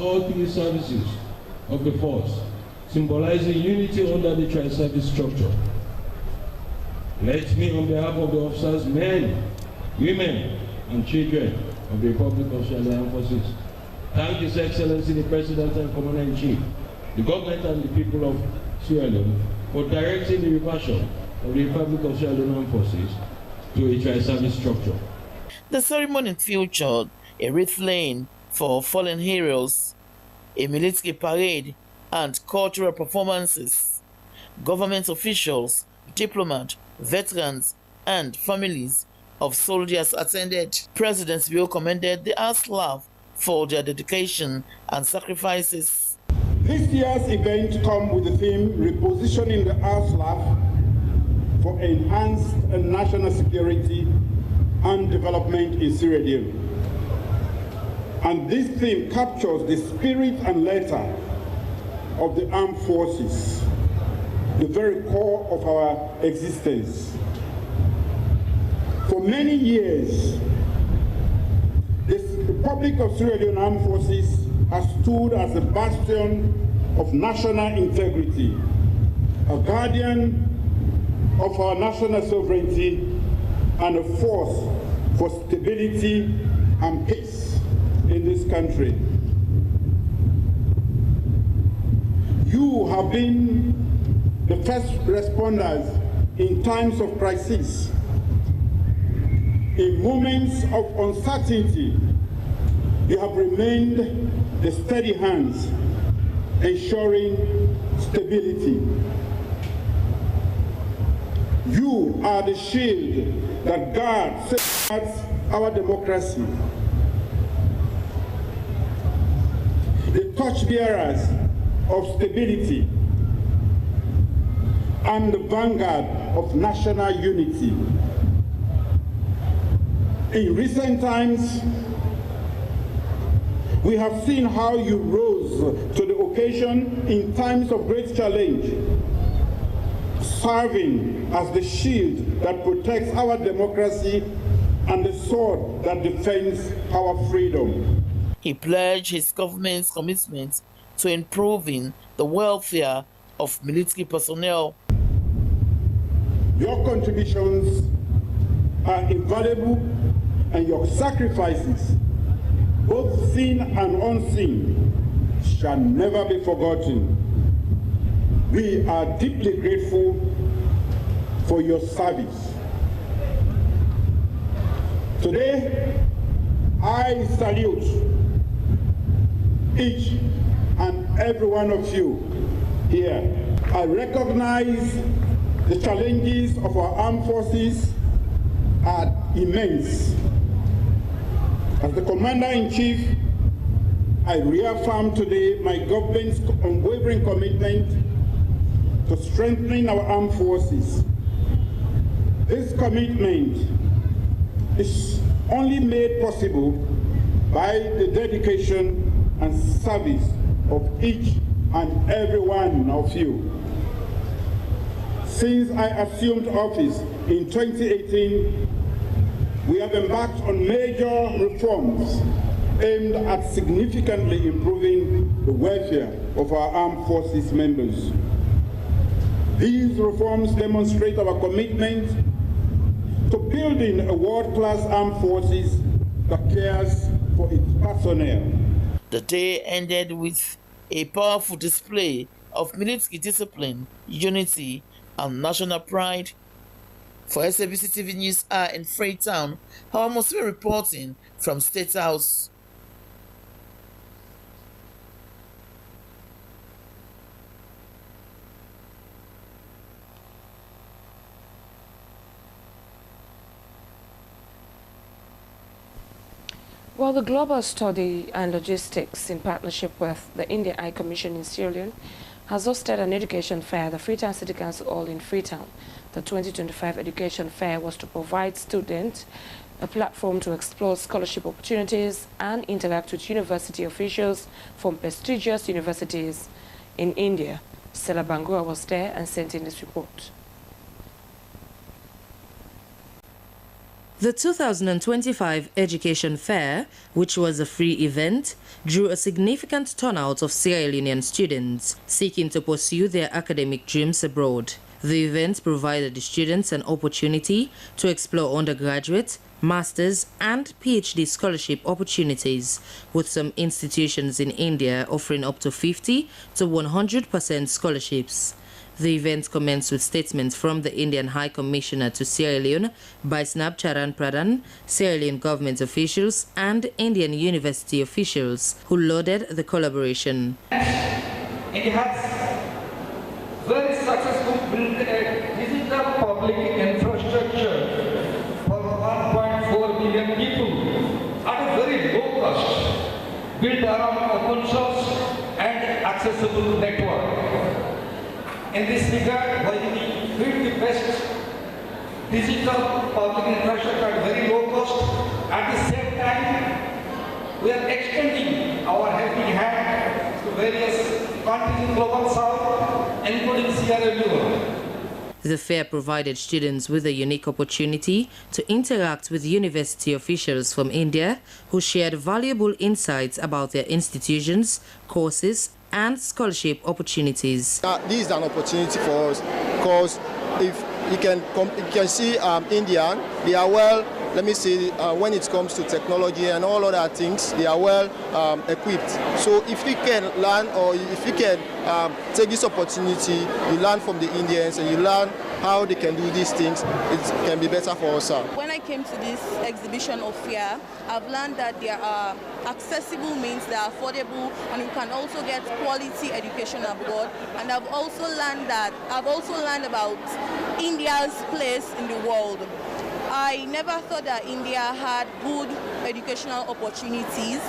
all three services of the force, symbolizing unity under the tri-service structure. Let me, on behalf of the officers, men, women, and children of the Republic of Sierra Leone Forces, thank His Excellency the President and Commander-in-Chief, the government and the people of Sierra Leone for directing the reversion of the Republic of Sierra Leone Forces to a tri-service structure. The ceremony featured a wreath laying for fallen heroes, a military parade, and cultural performances. Government officials, diplomats, veterans, and families of soldiers attended. President Bill commended the ASLAF for their dedication and sacrifices. This year's event comes with the theme Repositioning the ASLAF for Enhanced National Security and Development in Sierra Leone. And this theme captures the spirit and letter of the armed forces, the very core of our existence. For many years, the Republic of Sierra Leone Armed Forces has stood as a bastion of national integrity, a guardian of our national sovereignty, and a force for stability and peace in this country. You have been the first responders in times of crisis. In moments of uncertainty, you have remained the steady hands, ensuring stability. You are the shield that guards our democracy, the torchbearers of stability, and the vanguard of national unity. In recent times, we have seen how you rose to the occasion in times of great challenge, serving as the shield that protects our democracy and the sword that defends our freedom. He pledged his government's commitment to improving the welfare of military personnel. Your contributions are invaluable, and your sacrifices, both seen and unseen, shall never be forgotten. We are deeply grateful for your service. Today, I salute each and every one of you here. I recognize the challenges of our armed forces are immense. As the Commander-in-Chief, I reaffirm today my government's unwavering commitment to strengthening our armed forces. This commitment is only made possible by the dedication and service of each and every one of you. Since I assumed office in 2018, we have embarked on major reforms aimed at significantly improving the welfare of our armed forces members. These reforms demonstrate our commitment to building a world-class armed forces that cares for its personnel. The day ended with a powerful display of military discipline, unity, and national pride. For Slbc TV News are in Freetown, Howard must be reporting from State House. Well, the Global Study and Logistics, in partnership with the Indian High Commission in Sierra Leone, has hosted an education fair at the Freetown City Council Hall in Freetown. The 2025 education fair was to provide students a platform to explore scholarship opportunities and interact with university officials from prestigious universities in India. Stella Bangura was there and sent in this report. The 2025 Education Fair, which was a free event, drew a significant turnout of Sierra Leonean students seeking to pursue their academic dreams abroad. The event provided the students an opportunity to explore undergraduate, master's and PhD scholarship opportunities, with some institutions in India offering up to 50 to 100% scholarships. The event commenced with statements from the Indian High Commissioner to Sierra Leone, Baisnab Charan Pradhan, Sierra Leone government officials and Indian university officials who lauded the collaboration. India has very successful built a digital public infrastructure for 1.4 million people at a very low cost, built around open source and accessible network. In this regard, while we build the best digital public infrastructure at very low cost, at the same time, we are extending our helping hand to various countries in global south, including Sierra Leone. The fair provided students with a unique opportunity to interact with university officials from India who shared valuable insights about their institutions, courses, and scholarship opportunities. This is an opportunity for us because if you can see India, they are well, let me say, when it comes to technology and all other things, they are well equipped. So if we can learn, or if we can take this opportunity, you learn from the Indians and you learn how they can do these things, it can be better for us. When I came to this exhibition of fair, I've learned that there are accessible means that are affordable, and you can also get quality education abroad. And I've also learned about India's place in the world. I never thought that India had good educational opportunities.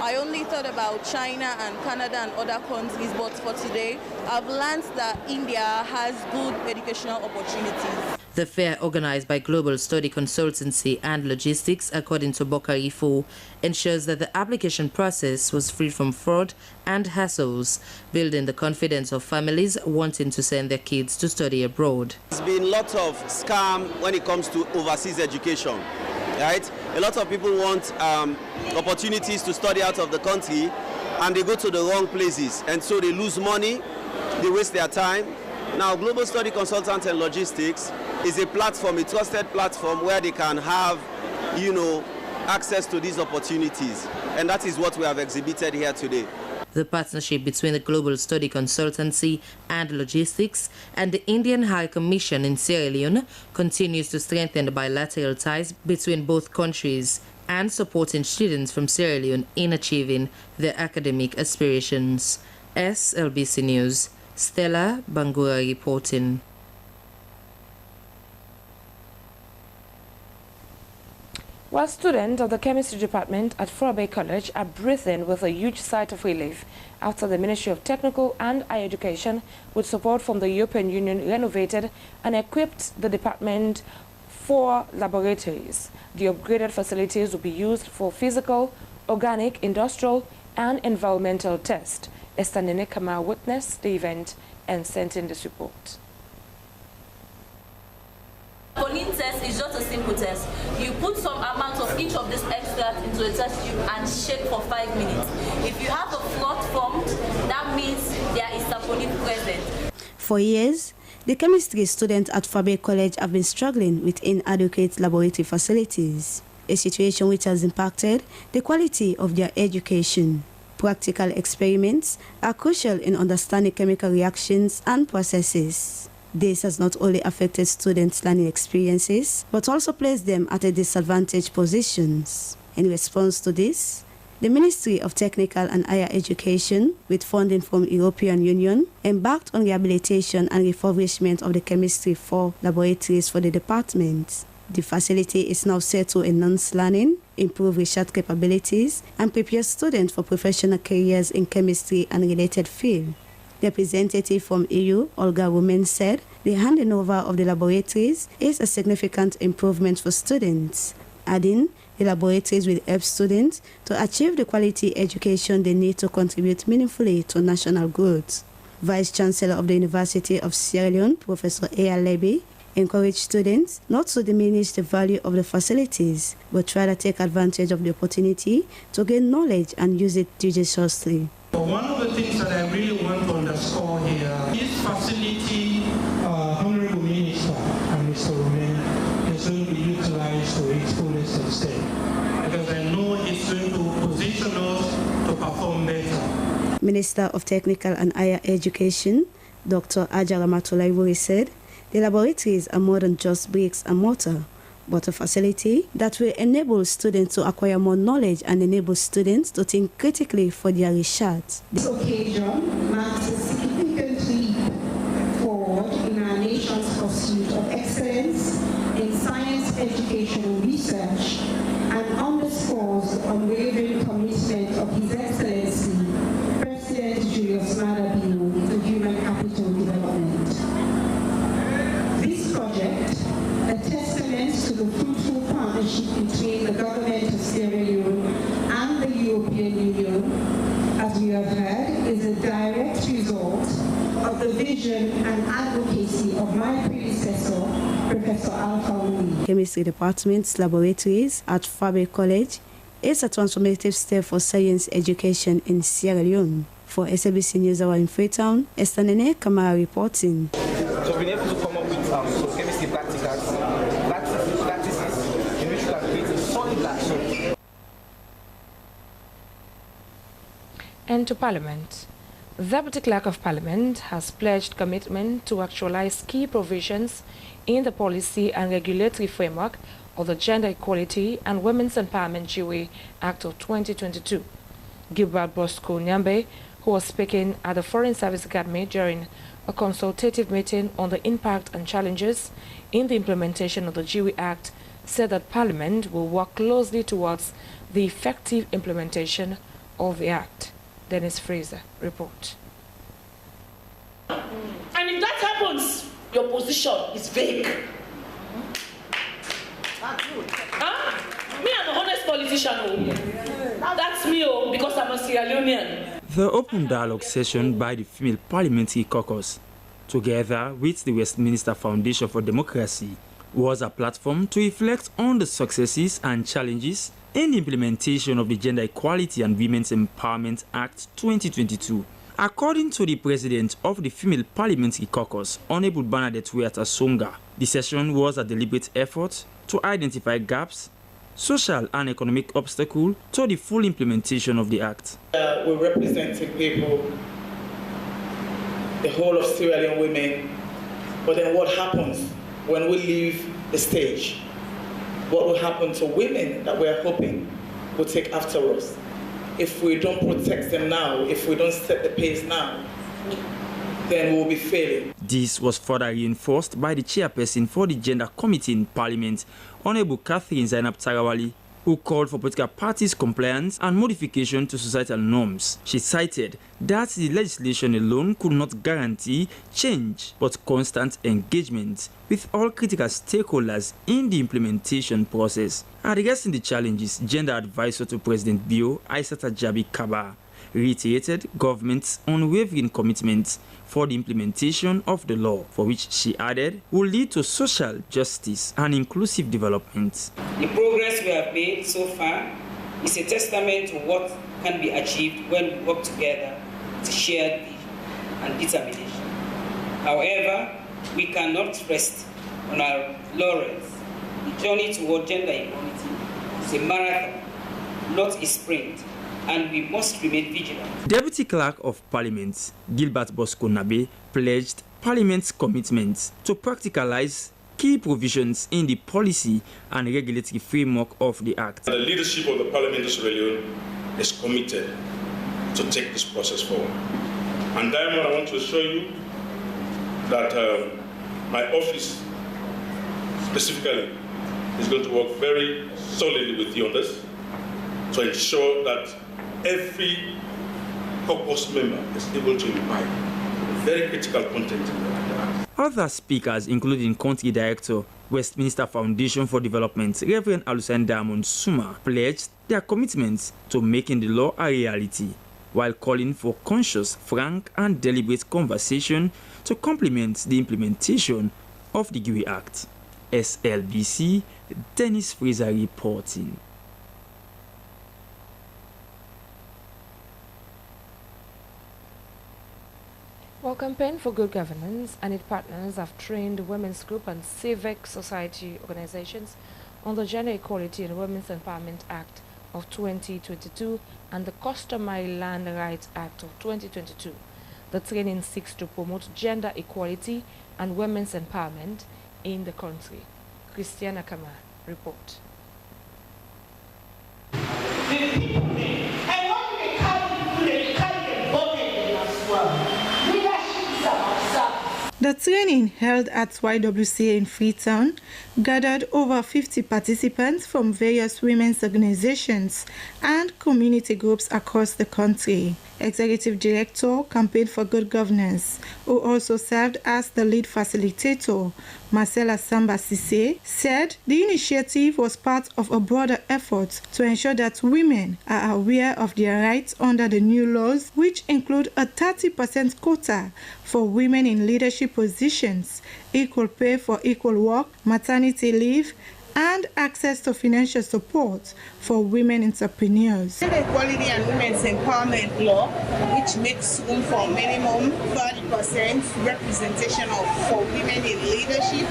I only thought about China and Canada and other countries, but for today, I've learned that India has good educational opportunities. The fair, organized by Global Study Consultancy and Logistics, according to Bokari Fo, ensures that the application process was free from fraud and hassles, building the confidence of families wanting to send their kids to study abroad. There's been lots of scam when it comes to overseas education, right? A lot of people want opportunities to study out of the country, and they go to the wrong places, and so they lose money, they waste their time. Now, Global Study Consultants and Logistics is a platform, a trusted platform where they can have, access to these opportunities. And that is what we have exhibited here today. The partnership between the Global Study Consultancy and Logistics and the Indian High Commission in Sierra Leone continues to strengthen the bilateral ties between both countries and supporting students from Sierra Leone in achieving their academic aspirations. Slbc News, Stella Bangura reporting. While students of the chemistry department at Freetown College are breathing with a huge sigh of relief after the Ministry of Technical and Higher Education, with support from the European Union, renovated and equipped the department 4 laboratories. The upgraded facilities will be used for physical, organic, industrial, and environmental tests. Esther Nenekama witnessed the event and sent in this report. Pollen test is just a simple test. You put some amount of each of these extracts into a test tube and shake for 5 minutes. If you have a float formed, that means there is saponin present. For years, the chemistry students at Freetown College have been struggling with inadequate laboratory facilities, a situation which has impacted the quality of their education. Practical experiments are crucial in understanding chemical reactions and processes. This has not only affected students' learning experiences, but also placed them at a disadvantaged positions. In response to this, the Ministry of Technical and Higher Education, with funding from the European Union, embarked on rehabilitation and refurbishment of the chemistry 4 laboratories for the department. The facility is now set to enhance learning, improve research capabilities, and prepare students for professional careers in chemistry and related fields. The representative from EU, Olga Rumen, said the handing over of the laboratories is a significant improvement for students, adding the laboratories will help students to achieve the quality education they need to contribute meaningfully to national growth. Vice Chancellor of the University of Sierra Leone, Professor A.R. Leby, encourage students not to diminish the value of the facilities, but rather take advantage of the opportunity to gain knowledge and use it judiciously. One of the things that I really want to underscore here, this facility, Honorable Minister and Mr. Romain, is going to be utilized to its fullest extent, because I know it's going to position us to perform better. Minister of Technical and Higher Education, Dr. Ajara Matulaiwuri, said the laboratories are more than just bricks and mortar, but a facility that will enable students to acquire more knowledge and enable students to think critically for their research. This occasion marks a significant leap forward in our nation's pursuit of excellence in science, education, and research, and underscores the unwavering commitment of His Excellency, President Julius Maada Bio, to human capital development. This project, a testament to the fruitful partnership between the government of Sierra Leone and the European Union, as we have heard, is a direct result of the vision and advocacy of my predecessor, Professor Alpha Uli. Chemistry Department's laboratories at Fabre College is a transformative step for science education in Sierra Leone. For Slbc News Hour in Freetown, Esther Nene Kamara reporting. So we've been able to come up with some chemistry practices in which we are creating solid black soap. And to Parliament. The Deputy Clerk of Parliament has pledged commitment to actualize key provisions in the policy and regulatory framework of the Gender Equality and Women's Empowerment GWE Act of 2022. Gilbert Bosco Nyambe, who was speaking at the Foreign Service Academy during a consultative meeting on the impact and challenges in the implementation of the GWE Act, said that Parliament will work closely towards the effective implementation of the Act. Dennis Fraser, report. And if that happens, your position is vague. Huh? Me, I'm an honest politician. That's me, because I'm a Sierra Leonean. The open dialogue session by the Female Parliamentary Caucus, together with the Westminster Foundation for Democracy, was a platform to reflect on the successes and challenges in the implementation of the Gender Equality and Women's Empowerment Act 2022. According to the president of the Female Parliamentary Caucus, Honorable Bernadette Weata Songa, the session was a deliberate effort to identify gaps, social and economic obstacles to the full implementation of the Act. We're representing people, the whole of Sierra Leone women, but then what happens when we leave the stage? What will happen to women that we're hoping will take after us? If we don't protect them now, if we don't set the pace now, then we'll be failing. This was further reinforced by the chairperson for the Gender Committee in Parliament, Honorable Catherine Zainab Tarawali, who called for political parties' compliance and modification to societal norms. She cited that the legislation alone could not guarantee change, but constant engagement with all critical stakeholders in the implementation process. Addressing the challenges, Gender Advisor to President Bio, Aissata Jabi Kaba, reiterated government's unwavering commitment for the implementation of the law, for which she added will lead to social justice and inclusive development. The progress we have made so far is a testament to what can be achieved when we work together to shared vision and determination. However, we cannot rest on our laurels. The journey toward gender equality is a marathon, not a sprint, and we must remain vigilant. Deputy Clerk of Parliament, Gilbert Bosco Nabe, pledged Parliament's commitment to practicalize key provisions in the policy and regulatory framework of the Act. The leadership of the Parliament of Sierra Leone is committed to take this process forward. And Diamond, I want to assure you that my office specifically is going to work very solidly with you on this to ensure that every caucus member is able to imbibe very critical content in the Act. Other speakers, including Country Director, Westminster Foundation for Development, Reverend Alusan Diamond Suma, pledged their commitment to making the law a reality, while calling for conscious, frank, and deliberate conversation to complement the implementation of the GUI Act. SLBC, Dennis Fraser reporting. Well, Campaign for Good Governance and its partners have trained the women's group and civic society organizations on the Gender Equality and Women's Empowerment Act of 2022 and the Customary Land Rights Act of 2022. The training seeks to promote gender equality and women's empowerment in the country. Christiana Kama report. The training held at YWCA in Freetown gathered over 50 participants from various women's organizations and community groups across the country. Executive Director, Campaign for Good Governance, who also served as the lead facilitator, Marcella Slbc, said the initiative was part of a broader effort to ensure that women are aware of their rights under the new laws, which include a 30% quota for women in leadership positions, equal pay for equal work, maternity leave, and access to financial support for women entrepreneurs. Gender equality and women's empowerment law, which makes room for minimum 30% representation for women in leadership,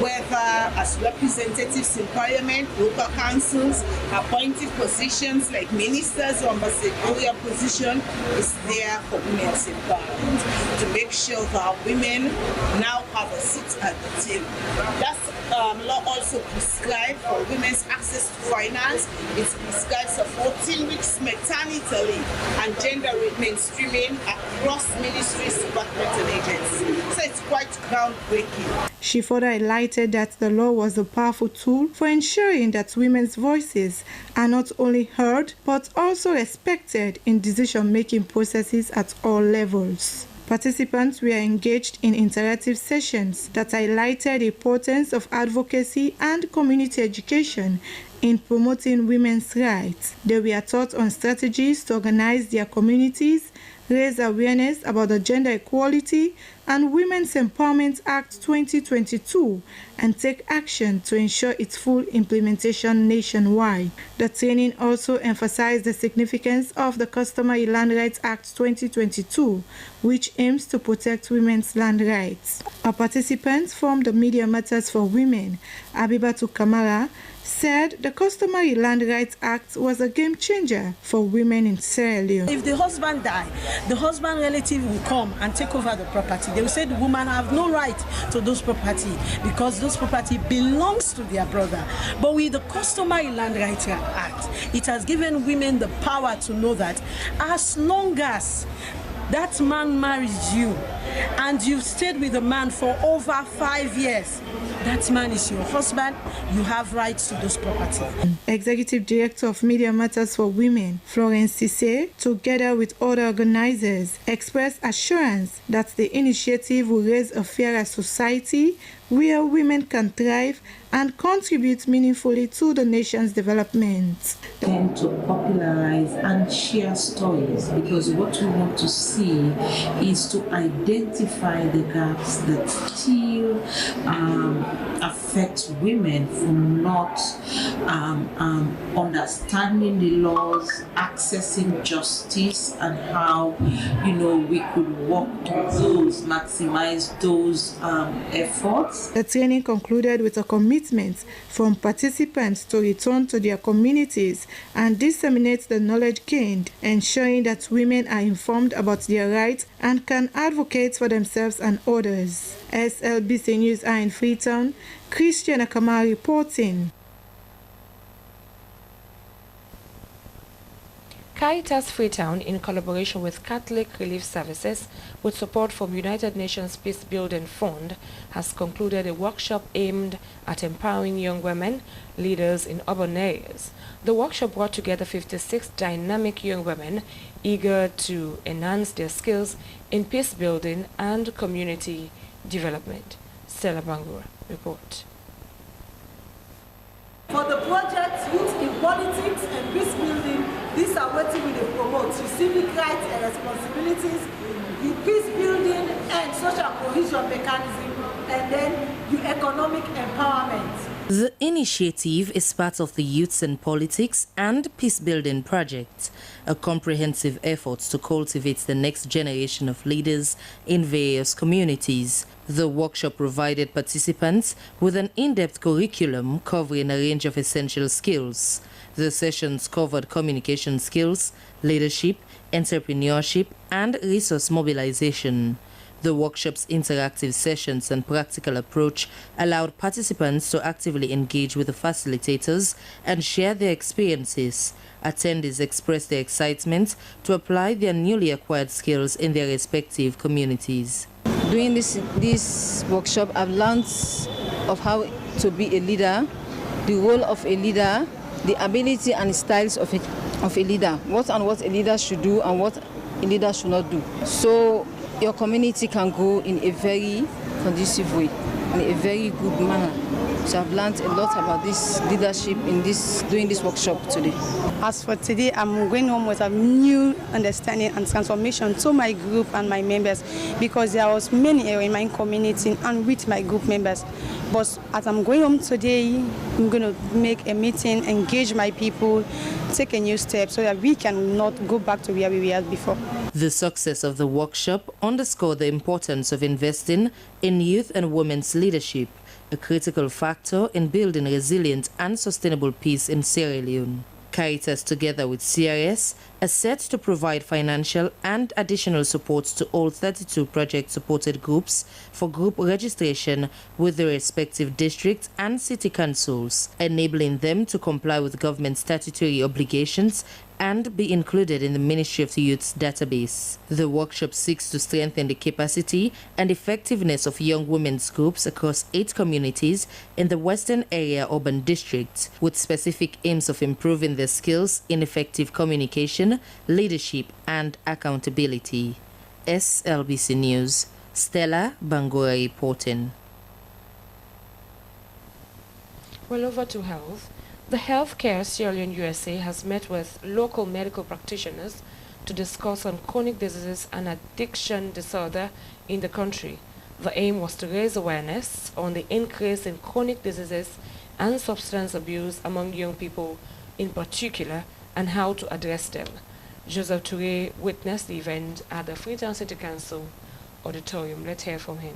whether as representatives in parliament, local councils, appointed positions like ministers or ambassadorial position, is there for women's empowerment to make sure that women now have a seat at the table. That's law also prescribes for women's access to finance. It prescribes a 14 weeks maternity leave and gender mainstreaming across ministries, departments, and agencies. So it's quite groundbreaking. She further highlighted that the law was a powerful tool for ensuring that women's voices are not only heard but also respected in decision-making processes at all levels. Participants were engaged in interactive sessions that highlighted the importance of advocacy and community education in promoting women's rights. They were taught on strategies to organize their communities, raise awareness about the Gender Equality and Women's Empowerment Act 2022, and take action to ensure its full implementation nationwide. The training also emphasized the significance of the Customary Land Rights Act 2022, which aims to protect women's land rights. Our participants from the Media Matters for Women, Abibatu Kamara, said the Customary Land Rights Act was a game changer for women in Sierra Leone. If the husband died, the husband relative will come and take over the property. They will say the woman have no right to those property because those property belongs to their brother. But with the Customary Land Rights Act, it has given women the power to know that as long as that man marries you and you've stayed with the man for over 5 years, that man is your husband, you have rights to those property. Executive Director of Media Matters for Women, Florence Cisse, together with other organizers, expressed assurance that the initiative will raise a fairer society where women can thrive and contribute meaningfully to the nation's development. Tend to popularize and share stories, because what we want to see is to identify the gaps that still affect women from not understanding the laws, accessing justice, and how we could work to those, maximize those efforts. The training concluded with a commitment from participants to return to their communities and disseminate the knowledge gained, ensuring that women are informed about their rights and can advocate for themselves and others. SLBC News are in Freetown. Christiana Kama reporting. Caritas Freetown, in collaboration with Catholic Relief Services, with support from United Nations Peace Building Fund, has concluded a workshop aimed at empowering young women leaders in urban areas. The workshop brought together 56 dynamic young women eager to enhance their skills in peace building and community development. Stella Bangura report. For the project Youth in Politics and Peace Building, These are what we promote: civic rights and responsibilities, the peace building and social cohesion mechanism, and then the economic empowerment. The initiative is part of the Youths in Politics and Peace Building Project, a comprehensive effort to cultivate the next generation of leaders in various communities. The workshop provided participants with an in-depth curriculum covering a range of essential skills. The sessions covered communication skills, leadership, entrepreneurship, and resource mobilization. The workshop's interactive sessions and practical approach allowed participants to actively engage with the facilitators and share their experiences. Attendees expressed their excitement to apply their newly acquired skills in their respective communities. During this workshop, I've learned of how to be a leader, the role of a leader, the ability and styles of a leader, what a leader should do and what a leader should not do. So your community can go in a very conducive way, in a very good manner. So I've learned a lot about this leadership during this workshop today. As for today, I'm going home with a new understanding and transformation to my group and my members, because there was many errors in my community and with my group members. But as I'm going home today, I'm going to make a meeting, engage my people, take a new step so that we can not go back to where we were before. The success of the workshop underscored the importance of investing in youth and women's leadership, a critical factor in building resilient and sustainable peace in Sierra Leone. Caritas, together with CRS, are set to provide financial and additional support to all 32 project-supported groups for group registration with the respective district and city councils, enabling them to comply with government statutory obligations and be included in the Ministry of Youth's database. The workshop seeks to strengthen the capacity and effectiveness of young women's groups across 8 communities in the Western Area Urban District, with specific aims of improving their skills in effective communication, leadership, and accountability. SLBC News, Stella Bangura reporting. Well, over to health. The Healthcare Sierra Leone USA has met with local medical practitioners to discuss on chronic diseases and addiction disorder in the country. The aim was to raise awareness on the increase in chronic diseases and substance abuse among young people in particular, and how to address them. Joseph Touré witnessed the event at the Freetown City Council auditorium. Let's hear from him.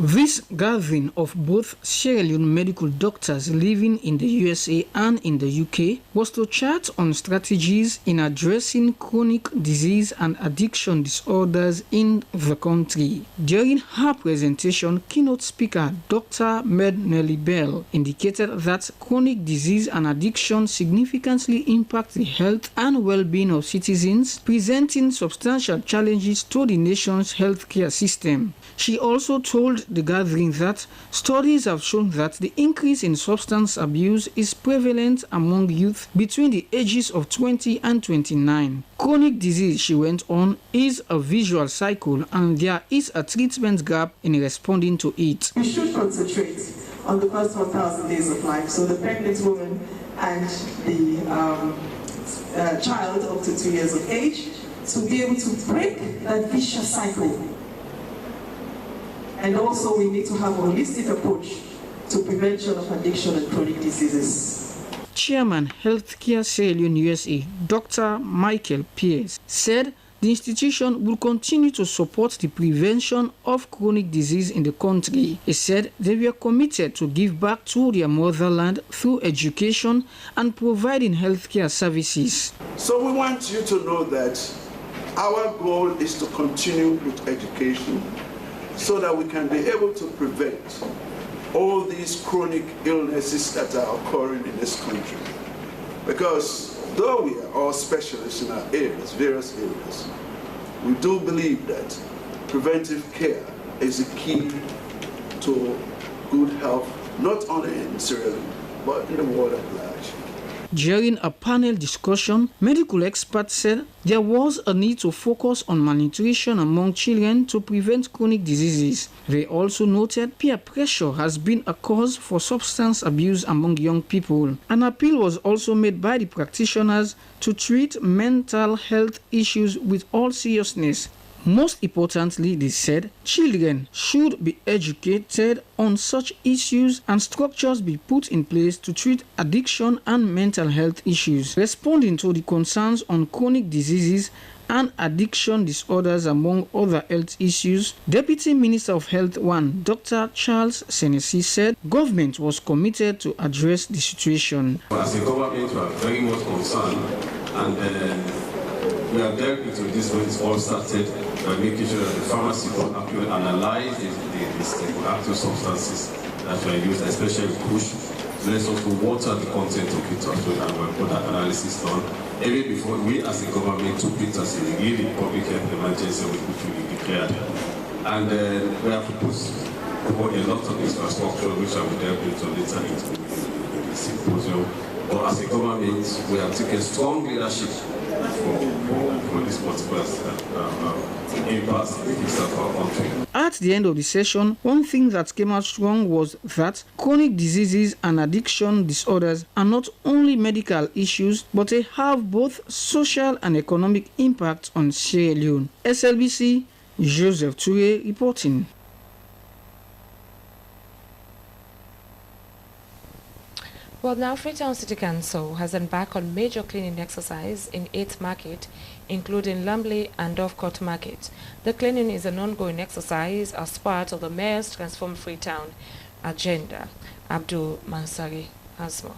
This gathering of both Sierra Leone medical doctors living in the USA and in the UK was to chat on strategies in addressing chronic disease and addiction disorders in the country. During her presentation, keynote speaker Dr. Med Nelly Bell indicated that chronic disease and addiction significantly impact the health and well-being of citizens, presenting substantial challenges to the nation's healthcare system. She also told the gathering that studies have shown that the increase in substance abuse is prevalent among youth between the ages of 20 and 29. Chronic disease, she went on, is a visual cycle and there is a treatment gap in responding to it. We should concentrate on the first 1,000 days of life, so the pregnant woman and the child up to 2 years of age, to be able to break that vicious cycle. And also we need to have a holistic approach to prevention of addiction and chronic diseases. Chairman Healthcare Sierra Leone USA, Dr. Michael Pierce, said the institution will continue to support the prevention of chronic disease in the country. He said they were committed to give back to their motherland through education and providing healthcare services. So we want you to know that our goal is to continue with education, so that we can be able to prevent all these chronic illnesses that are occurring in this country. Because though we are all specialists in our areas, various areas, we do believe that preventive care is a key to good health, not only in Sierra Leone, but in the world at large. During a panel discussion, medical experts said there was a need to focus on malnutrition among children to prevent chronic diseases. They also noted peer pressure has been a cause for substance abuse among young people. An appeal was also made by the practitioners to treat mental health issues with all seriousness. Most importantly, they said, children should be educated on such issues and structures be put in place to treat addiction and mental health issues. Responding to the concerns on chronic diseases and addiction disorders among other health issues, Deputy Minister of Health 1, Dr. Charles Senesi, said government was committed to address the situation. As a government, we are very much concerned, and we are dealt with this when it all started by making sure that the pharmacy will actually analyze the psychoactive substances that were used, especially push. So let's also water the content of it after and we'll put that analysis done. Even before we as a government took it as a really public health emergency which we declared. And we have to put a lot of infrastructure which I will delve into later into the symposium. But as a government, we have taken strong leadership for this particular impact of our country. At the end of the session, one thing that came out strong was that chronic diseases and addiction disorders are not only medical issues, but they have both social and economic impact on Sierra Leone. SLBC, Joseph Toure reporting. Well, now Freetown City Council has embarked on major cleaning exercise in 8 markets, including Lumley and Dovecourt Market. The cleaning is an ongoing exercise as part of the Mayor's Transform Freetown agenda. Abdul Mansari has more.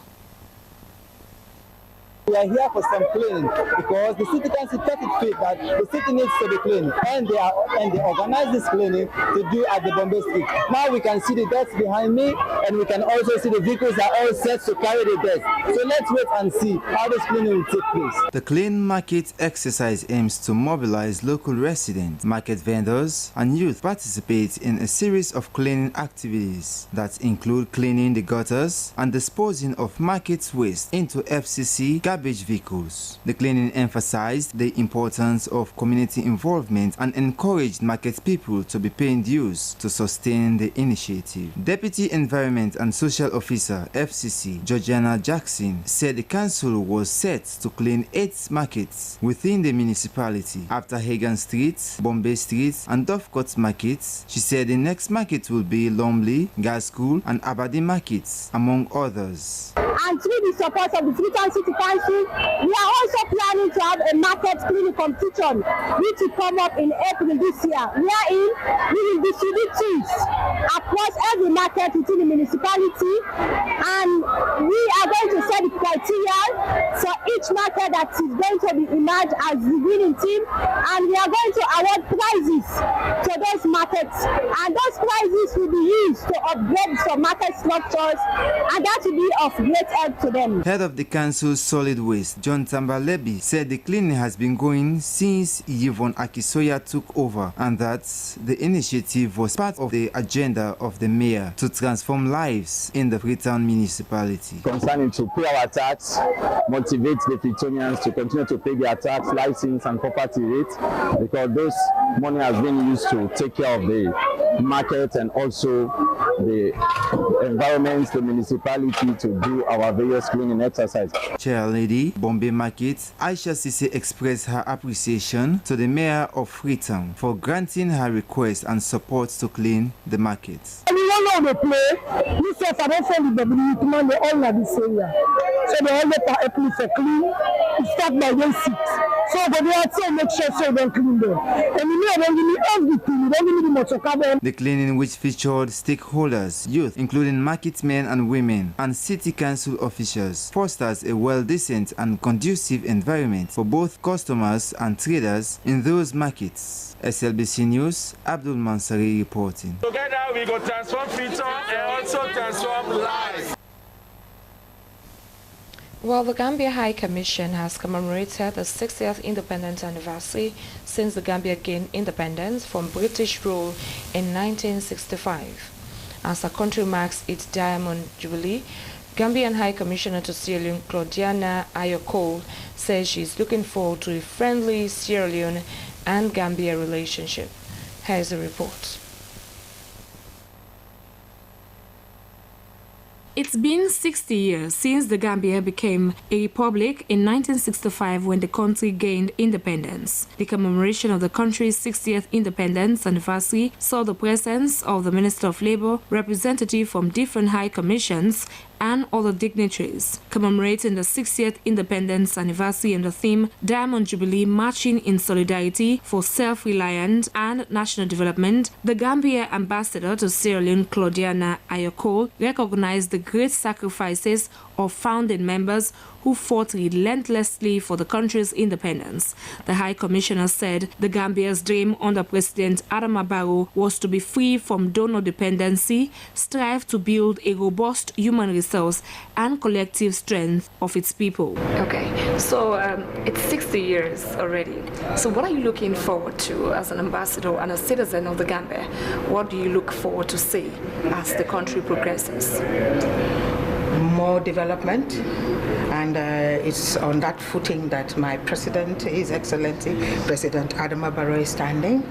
We are here for some cleaning because the city council thought it fit that the city needs to be clean, and they organize this cleaning to do at the Bombay Street. Now we can see the dirt behind me, and we can also see the vehicles are all set to carry the dirt. So let's wait and see how this cleaning will take place. The Clean Market exercise aims to mobilize local residents, market vendors, and youth participate in a series of cleaning activities that include cleaning the gutters and disposing of market waste into FCC garbage vehicles. The cleaning emphasized the importance of community involvement and encouraged market people to be paying dues to sustain the initiative. Deputy Environment and Social Officer, FCC, Georgiana Jackson, said the council was set to clean 8 markets within the municipality. After Hagan Street, Bombay Street, and Dovecourt markets, she said the next market will be Lumley, Gas School, and Abadi markets, among others. And through the support of the Freetown City Council, we are also planning to have a market cleaning competition which will come up in April this year, wherein we will distribute tools across every market within the municipality, and we are going to set the criteria for each market that is going to be emerged as the winning team, and we are going to award prizes to those markets, and those prizes will be used to upgrade some market structures, and that will be of great help to them. Head of the council's solid waste, John Tambalebi, said the cleaning has been going since Yvonne Akisoya took over, and that the initiative was part of the agenda of the mayor to transform lives in the Freetown municipality. Concerning to pay our tax, motivate the Freetonians to continue to pay their tax, license, and property rates, because those money has been used to take care of the market and also the environment, the municipality, to do our various cleaning exercises. Chairlady, Bombay Market, Aisha Sisi expressed her appreciation to the mayor of Freetown for granting her request and support to clean the markets. And we don't know the play. We say for them from the government, they all are the same. So they all let our people for clean. It start by 1/6. So but they are saying make sure so they clean them. And we know when we need everything, we don't need the motor car. The cleaning, which featured stakeholders, youth, including market men and women, and city council officials, fosters a well-decent and conducive environment for both customers and traders in those markets. SLBC News, Abdul Mansari reporting. Together we go transform Freetown and also transform lives. Well, the Gambia High Commission has commemorated the 60th independence anniversary since the Gambia gained independence from British rule in 1965. As the country marks its Diamond Jubilee, Gambian High Commissioner to Sierra Leone, Claudiana Ayokol, says she's looking forward to a friendly Sierra Leone and Gambia relationship. Here's a report. It's been 60 years since the Gambia became a republic in 1965 when the country gained independence. The commemoration of the country's 60th independence anniversary saw the presence of the Minister of Labour, representatives from different high commissions, and other dignitaries. Commemorating the 60th independence anniversary and the theme Diamond Jubilee Marching in Solidarity for Self-Reliant and National Development, the Gambia ambassador to Sierra Leone, Claudiana Ayokol, recognized the great sacrifices of founding members who fought relentlessly for the country's independence. The High Commissioner said the Gambia's dream under President Adama Barrow was to be free from donor dependency, strive to build a robust human resource and collective strength of its people. Okay, so it's 60 years already. So what are you looking forward to as an ambassador and a citizen of the Gambia? What do you look forward to see as the country progresses? More development, and it's on that footing that my president, His Excellency President Adama Barrow, is standing.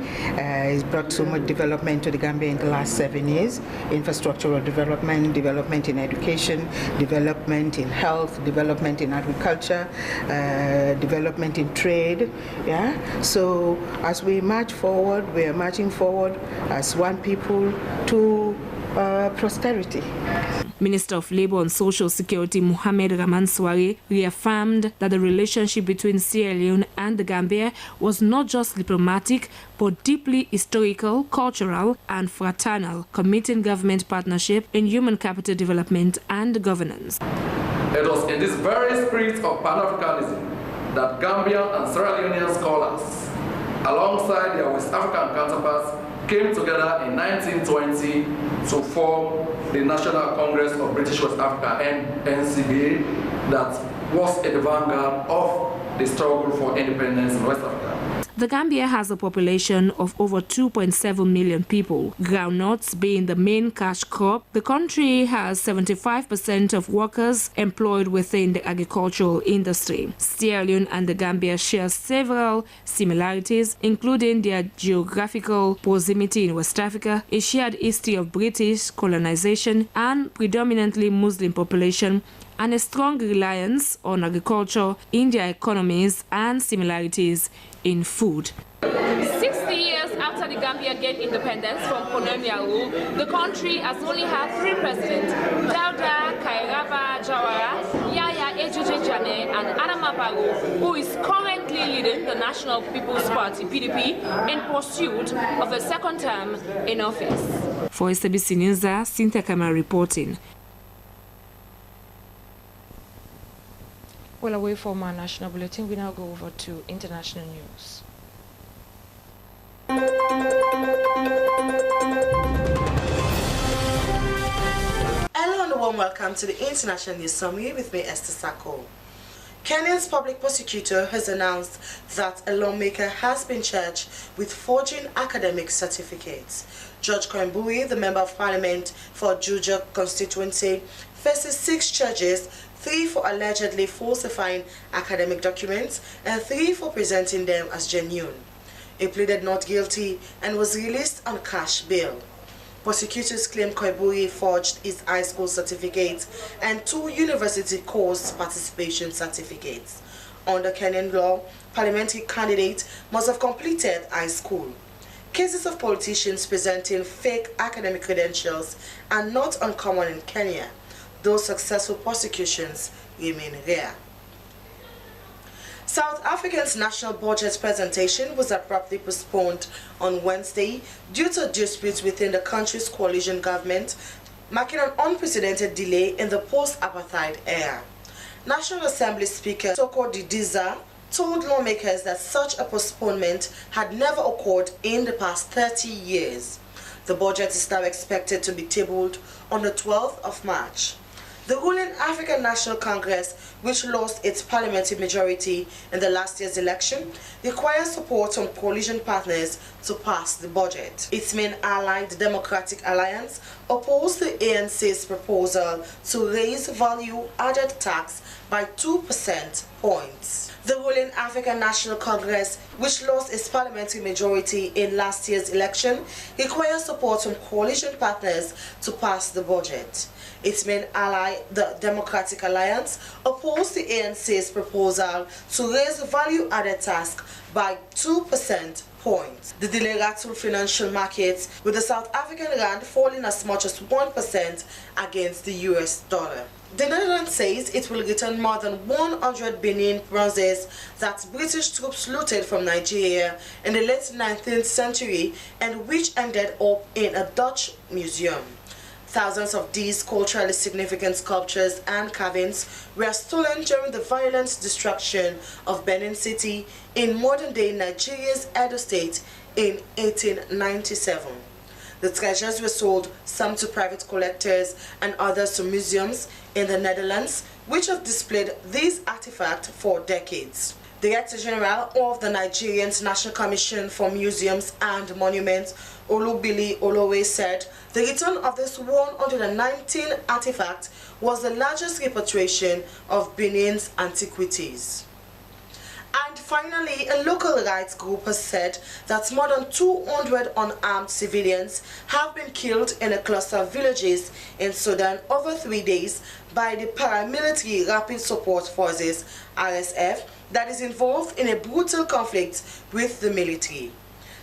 He's brought so much development to the Gambia in the last 7 years: infrastructural development, development in education, development in health, development in agriculture, development in trade. Yeah. So as we march forward, we are marching forward as one people to prosperity. Minister of Labour and Social Security Mohamed Ramanswari reaffirmed that the relationship between Sierra Leone and the Gambia was not just diplomatic but deeply historical, cultural and fraternal, committing government partnership in human capital development and governance. It was in this very spirit of Pan-Africanism that Gambian and Sierra Leonean scholars, alongside their West African counterparts, came together in 1920 to form the National Congress of British West Africa, NCBA, that was at the vanguard of the struggle for independence in West Africa. The Gambia has a population of over 2.7 million people, groundnuts being the main cash crop. The country has 75% of workers employed within the agricultural industry. Sierra Leone and the Gambia share several similarities, including their geographical proximity in West Africa, a shared history of British colonization and predominantly Muslim population, and a strong reliance on agriculture in their economies and similarities in food. 60 years after the Gambia gained independence from colonial rule, the country has only had 3 presidents: Dauda Kairaba Jawara, Yaya Ejije Jane, and Adama Barrow, who is currently leading the National People's Party, PDP, in pursuit of a second term in office. For Slbc News, Cynthia Kamara reporting. Well, away from our national bulletin, we now go over to international news. Hello and a warm welcome to the International News Summary with me, Esther Sako. Kenya's public prosecutor has announced that a lawmaker has been charged with forging academic certificates. Judge Koimburi, the Member of Parliament for Juja constituency, faces 6 charges, 3 for allegedly falsifying academic documents and 3 for presenting them as genuine. He pleaded not guilty and was released on cash bail. Prosecutors claim Koimburi forged his high school certificates and 2 university course participation certificates. Under Kenyan law, parliamentary candidates must have completed high school. Cases of politicians presenting fake academic credentials are not uncommon in Kenya, though successful prosecutions remain rare. South Africa's national budget presentation was abruptly postponed on Wednesday due to disputes within the country's coalition government, marking an unprecedented delay in the post-apartheid era. National Assembly Speaker Soko Didiza told lawmakers that such a postponement had never occurred in the past 30 years. The budget is now expected to be tabled on the 12th of March. The ruling African National Congress, which lost its parliamentary majority in the last year's election, requires support from coalition partners to pass the budget. Its main ally, the Democratic Alliance, opposed the ANC's proposal to raise value-added tax by 2% points. The ruling African National Congress, which lost its parliamentary majority in last year's election, requires support from coalition partners to pass the budget. Its main ally, the Democratic Alliance, opposed the ANC's proposal to raise the value-added tax by 2% points. The delay rattled financial markets, with the South African rand falling as much as 1% against the US dollar. The Netherlands says it will return more than 100 Benin bronzes that British troops looted from Nigeria in the late 19th century and which ended up in a Dutch museum. Thousands of these culturally significant sculptures and carvings were stolen during the violent destruction of Benin City in modern-day Nigeria's Edo State in 1897. The treasures were sold, some to private collectors and others to museums in the Netherlands, which have displayed these artifacts for decades. Director General of the Nigerian National Commission for Museums and Monuments, Olubili Olowe, said the return of this 119 artifacts was the largest repatriation of Benin's antiquities. And finally, a local rights group has said that more than 200 unarmed civilians have been killed in a cluster of villages in Sudan over 3 days by the paramilitary Rapid Support Forces, RSF, that is involved in a brutal conflict with the military.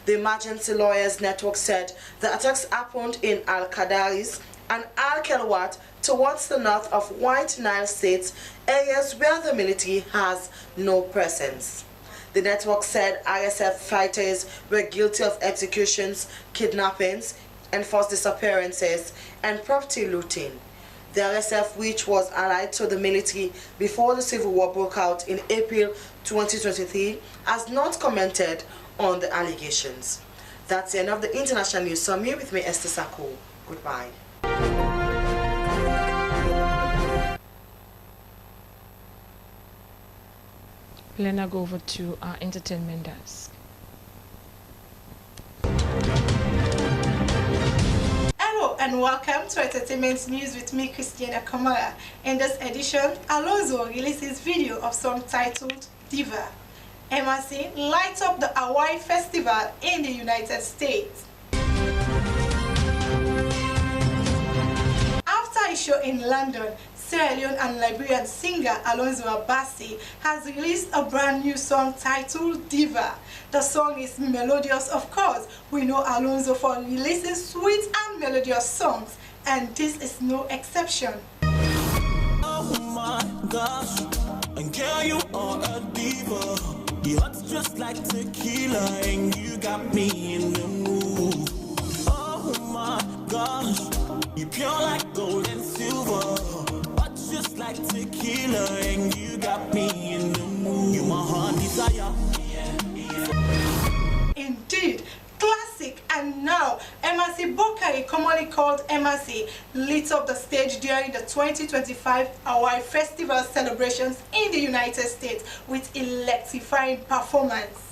The Emergency Lawyers Network said the attacks happened in Al-Qadaris and Al-Kelwat towards the north of White Nile states, areas where the military has no presence. The network said RSF fighters were guilty of executions, kidnappings, enforced disappearances, and property looting. The RSF, which was allied to the military before the civil war broke out in April 2023, has not commented on the allegations. That's the end of the International News Summary with me, Esther Sako. Goodbye. Let's now go over to our entertainment desk. Hello and welcome to Entertainment News with me, Christiana Kamara. In this edition, Alonso releases video of song titled Diva. MRC lights up the Hawaii Festival in the United States. After a show in London, Sierra Leone and Liberian singer Alonso Abasi has released a brand new song titled Diva. The song is melodious, of course. We know Alonso for releasing sweet and melodious songs, and this is no exception. Oh my gosh, and girl, you are a diva. You're just like tequila, and you got me in the mood. Oh my gosh, you pure like gold and silver. Just like tequila, and you got me in the mood. You my heart desire. Indeed, classic. And now, MRC Bokari, commonly called MRC, lit up the stage during the 2025 Hawaii Festival celebrations in the United States with electrifying performance.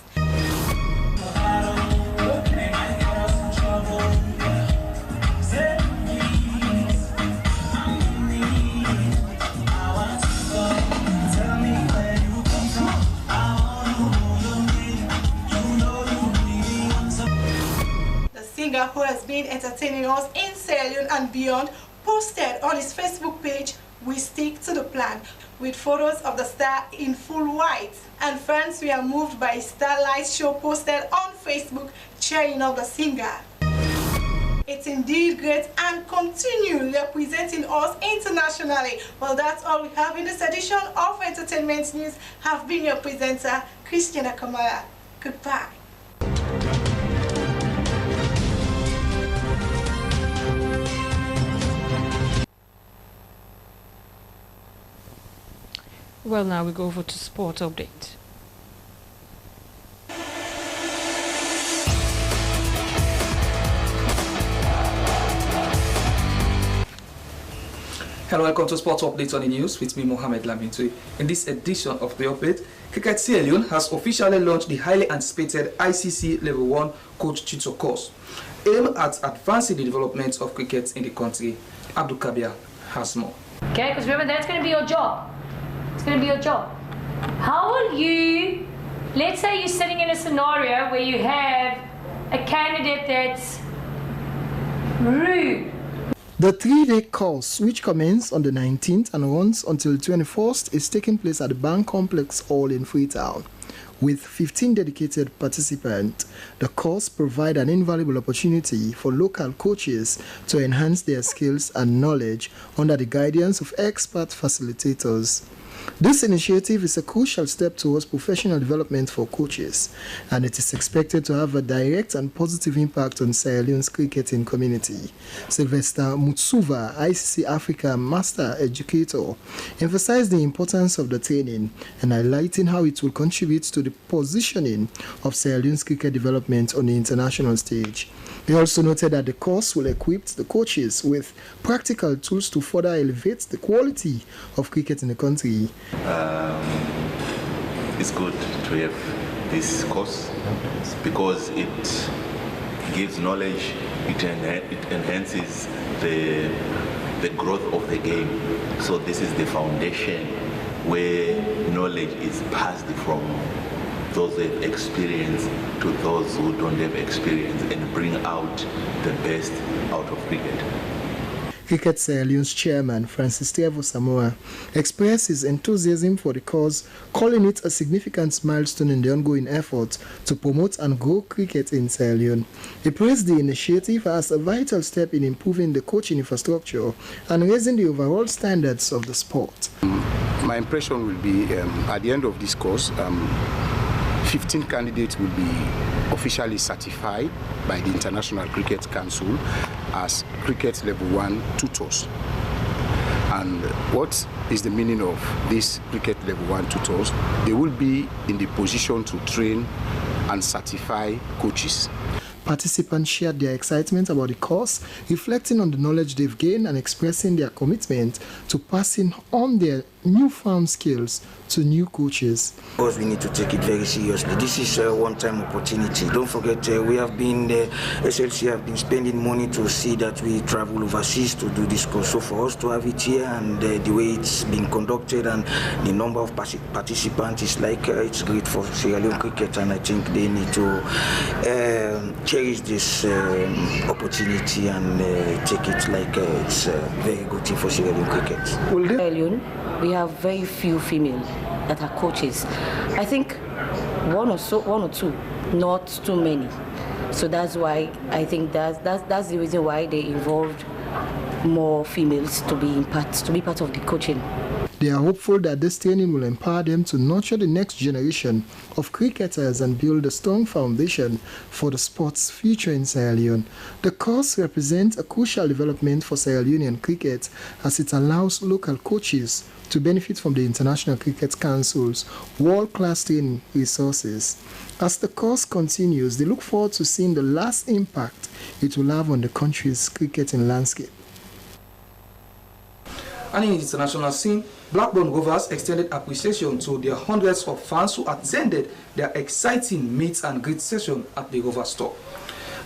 Who has been entertaining us in Sierra Leone and beyond, posted on his Facebook page, "We stick to the plan," with photos of the star in full white. And fans were moved by his Starlight show posted on Facebook, cheering up the singer. It's indeed great and continue representing us internationally. Well, that's all we have in this edition of Entertainment News. Have been your presenter, Christiana Kamara. Goodbye. Well, now we go over to sport update. Hello, welcome to Sports Update on the News with me, Mohamed Lamintui. In this edition of the update, Cricket Sierra Leone has officially launched the highly anticipated ICC Level 1 Coach Tutor course, aimed at advancing the development of cricket in the country. Abdul Kabir has more. Okay, because remember, that's going to be your job. It's going to be your job. How will you, let's say you're sitting in a scenario where you have a candidate that's rude. The 3-day course, which commences on the 19th and runs until 21st, is taking place at the Bank Complex Hall in Freetown. With 15 dedicated participants, the course provides an invaluable opportunity for local coaches to enhance their skills and knowledge under the guidance of expert facilitators. This initiative is a crucial step towards professional development for coaches, and it is expected to have a direct and positive impact on Sierra Leone's cricketing community. Sylvester Mutsuva, ICC Africa Master Educator, emphasized the importance of the training and highlighting how it will contribute to the positioning of Sierra Leone's cricket development on the international stage. He also noted that the course will equip the coaches with practical tools to further elevate the quality of cricket in the country. It's good to have this course because it gives knowledge, it enhances the growth of the game. So this is the foundation where knowledge is passed from those with experience to those who don't have experience and bring out the best out of cricket. Cricket Sierra Leone's chairman, Francis Tevo Samoa, expressed his enthusiasm for the cause, calling it a significant milestone in the ongoing effort to promote and grow cricket in Sierra Leone. He praised the initiative as a vital step in improving the coaching infrastructure and raising the overall standards of the sport. My impression will be, at the end of this course, 15 candidates will be officially certified by the International Cricket Council as Cricket Level 1 tutors. And what is the meaning of these Cricket Level 1 tutors? They will be in the position to train and certify coaches. Participants shared their excitement about the course, reflecting on the knowledge they've gained and expressing their commitment to passing on their newfound skills to new coaches. Of course, we need to take it very seriously. This is a one-time opportunity. Don't forget, we have been, SLC have been spending money to see that we travel overseas to do this course. So for us to have it here and the way it's been conducted and the number of participants is like, it's great for Sierra Leone cricket, and I think they need to cherish this opportunity and take it like it's a very good thing for Sierra Leone cricket. Sierra Leone, we have very few females that are coaches. I think one or two, not too many. So that's why I think that's the reason why they involved more females to be part of the coaching. They are hopeful that this training will empower them to nurture the next generation of cricketers and build a strong foundation for the sport's future in Sierra Leone. The course represents a crucial development for Sierra Leonean cricket as it allows local coaches to benefit from the International Cricket Council's world-class training resources. As the course continues, they look forward to seeing the lasting impact it will have on the country's cricketing landscape. And in the international scene, Blackburn Rovers extended appreciation to their hundreds of fans who attended their exciting meet and greet session at the Rovers store.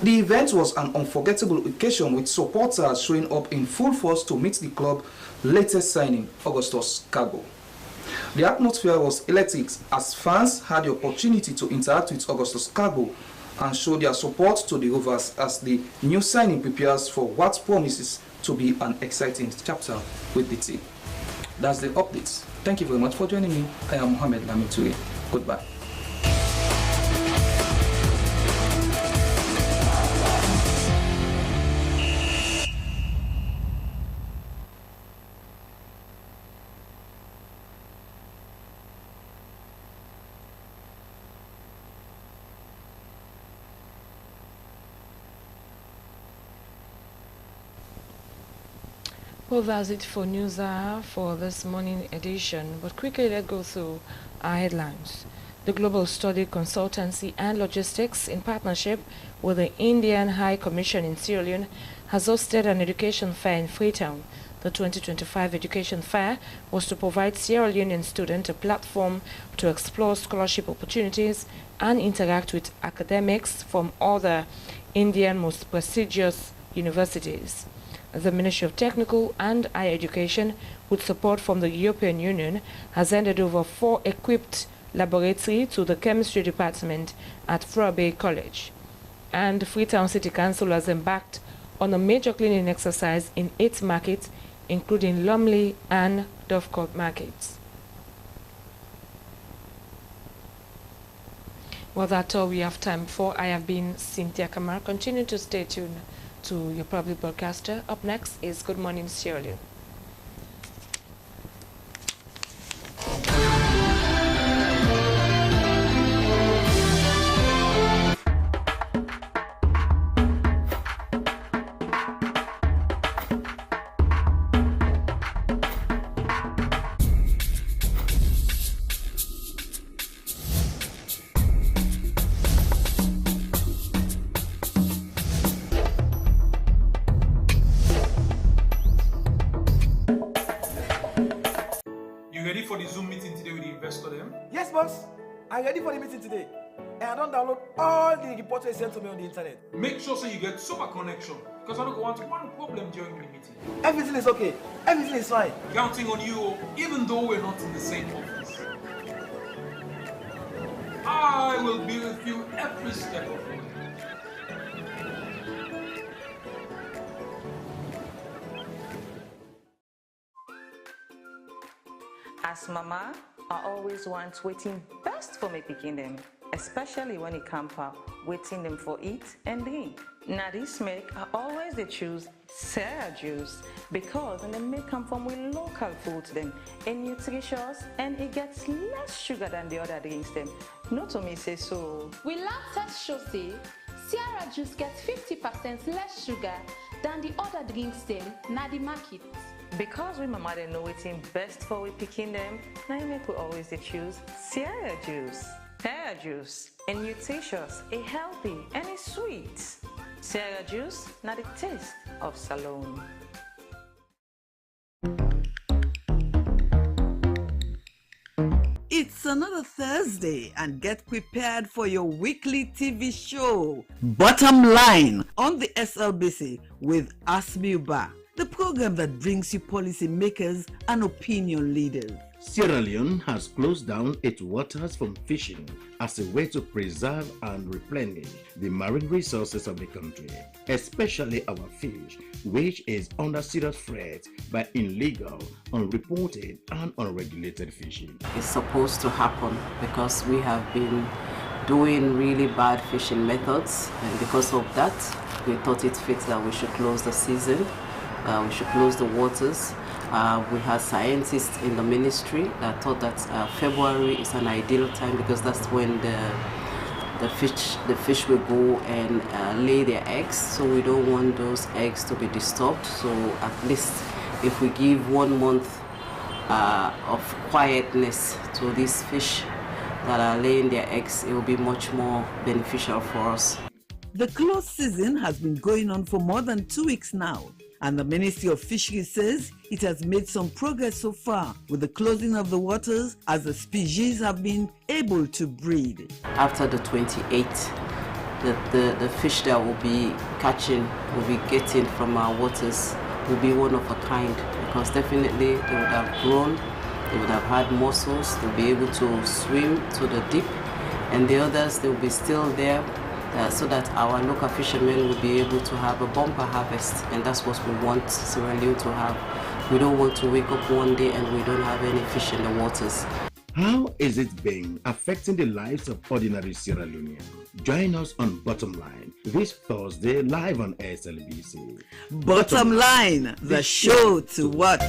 The event was an unforgettable occasion with supporters showing up in full force to meet the club's latest signing, Augustus Cargo. The atmosphere was electric as fans had the opportunity to interact with Augustus Cargo and show their support to the Rovers as the new signing prepares for what promises to be an exciting chapter with the team. That's the updates. Thank you very much for joining me. I am Mohamed Lamintui. Goodbye. Well, that's it for News Hour for this morning edition. But quickly, let's go through our headlines. The Global Study Consultancy and Logistics, in partnership with the Indian High Commission in Sierra Leone, has hosted an education fair in Freetown, The 2025 Education Fair was to provide Sierra Leonean students a platform to explore scholarship opportunities and interact with academics from other Indian most prestigious universities. The Ministry of Technical and Higher Education, with support from the European Union, has handed over 4 equipped laboratories to the Chemistry Department at Slbc College. And the Freetown City Council has embarked on a major cleaning exercise in 8 markets, including Lumley and Dovecourt markets. Well, that's all we have time for. I have been Cynthia Kamara. Continue to stay tuned to your public broadcaster. Up next is Good Morning Sierra Leone. Yes, boss. I'm ready for the meeting today. And I don't download all the reports they sent to me on the internet. Make sure so you get super connection, because I don't want one problem during the meeting. Everything is okay. Everything is fine. Counting on you, even though we're not in the same office. I will be with you every step of the way. As mama, I always want waiting best for me picking them, especially when it comes for waiting them for eat and drink. Now this make I always they choose Sierra juice because they make come from with local food them and nutritious and it gets less sugar than the other drinks them. Not to me say so. We lab test show say Sierra juice gets 50% less sugar than the other drinks them na the market. Because we mama they know waiting best for we picking them, now you make we always they choose Sierra juice. Sierra juice, a nutritious, a healthy, and a sweet. Sierra juice, not the taste of Salone. It's another Thursday and get prepared for your weekly TV show, Bottom Line, on the SLBC with Asmiuba, the program that brings you policy makers and opinion leaders. Sierra Leone has closed down its waters from fishing as a way to preserve and replenish the marine resources of the country, especially our fish, which is under serious threat by illegal, unreported, and unregulated fishing. It's supposed to happen because we have been doing really bad fishing methods, and because of that, we thought it fit that we should close the season. We should close the waters. We had scientists in the ministry that thought that February is an ideal time because that's when the fish will go and lay their eggs. So we don't want those eggs to be disturbed. So at least if we give 1 month of quietness to these fish that are laying their eggs, it will be much more beneficial for us. The close season has been going on for more than 2 weeks now. And the Ministry of Fisheries says it has made some progress so far with the closing of the waters as the species have been able to breed. After the 28th, the fish that we'll be catching, we'll be getting from our waters will be one of a kind because definitely they would have grown, they would have had muscles, they'll be able to swim to the deep, and the others, they'll be still there. So that our local fishermen will be able to have a bumper harvest, and that's what we want Sierra Leone to have. We don't want to wake up one day and we don't have any fish in the waters. How is it been affecting the lives of ordinary Sierra Leoneans? Join us on Bottom Line this Thursday live on SLBC. Bottom Line, the show to watch.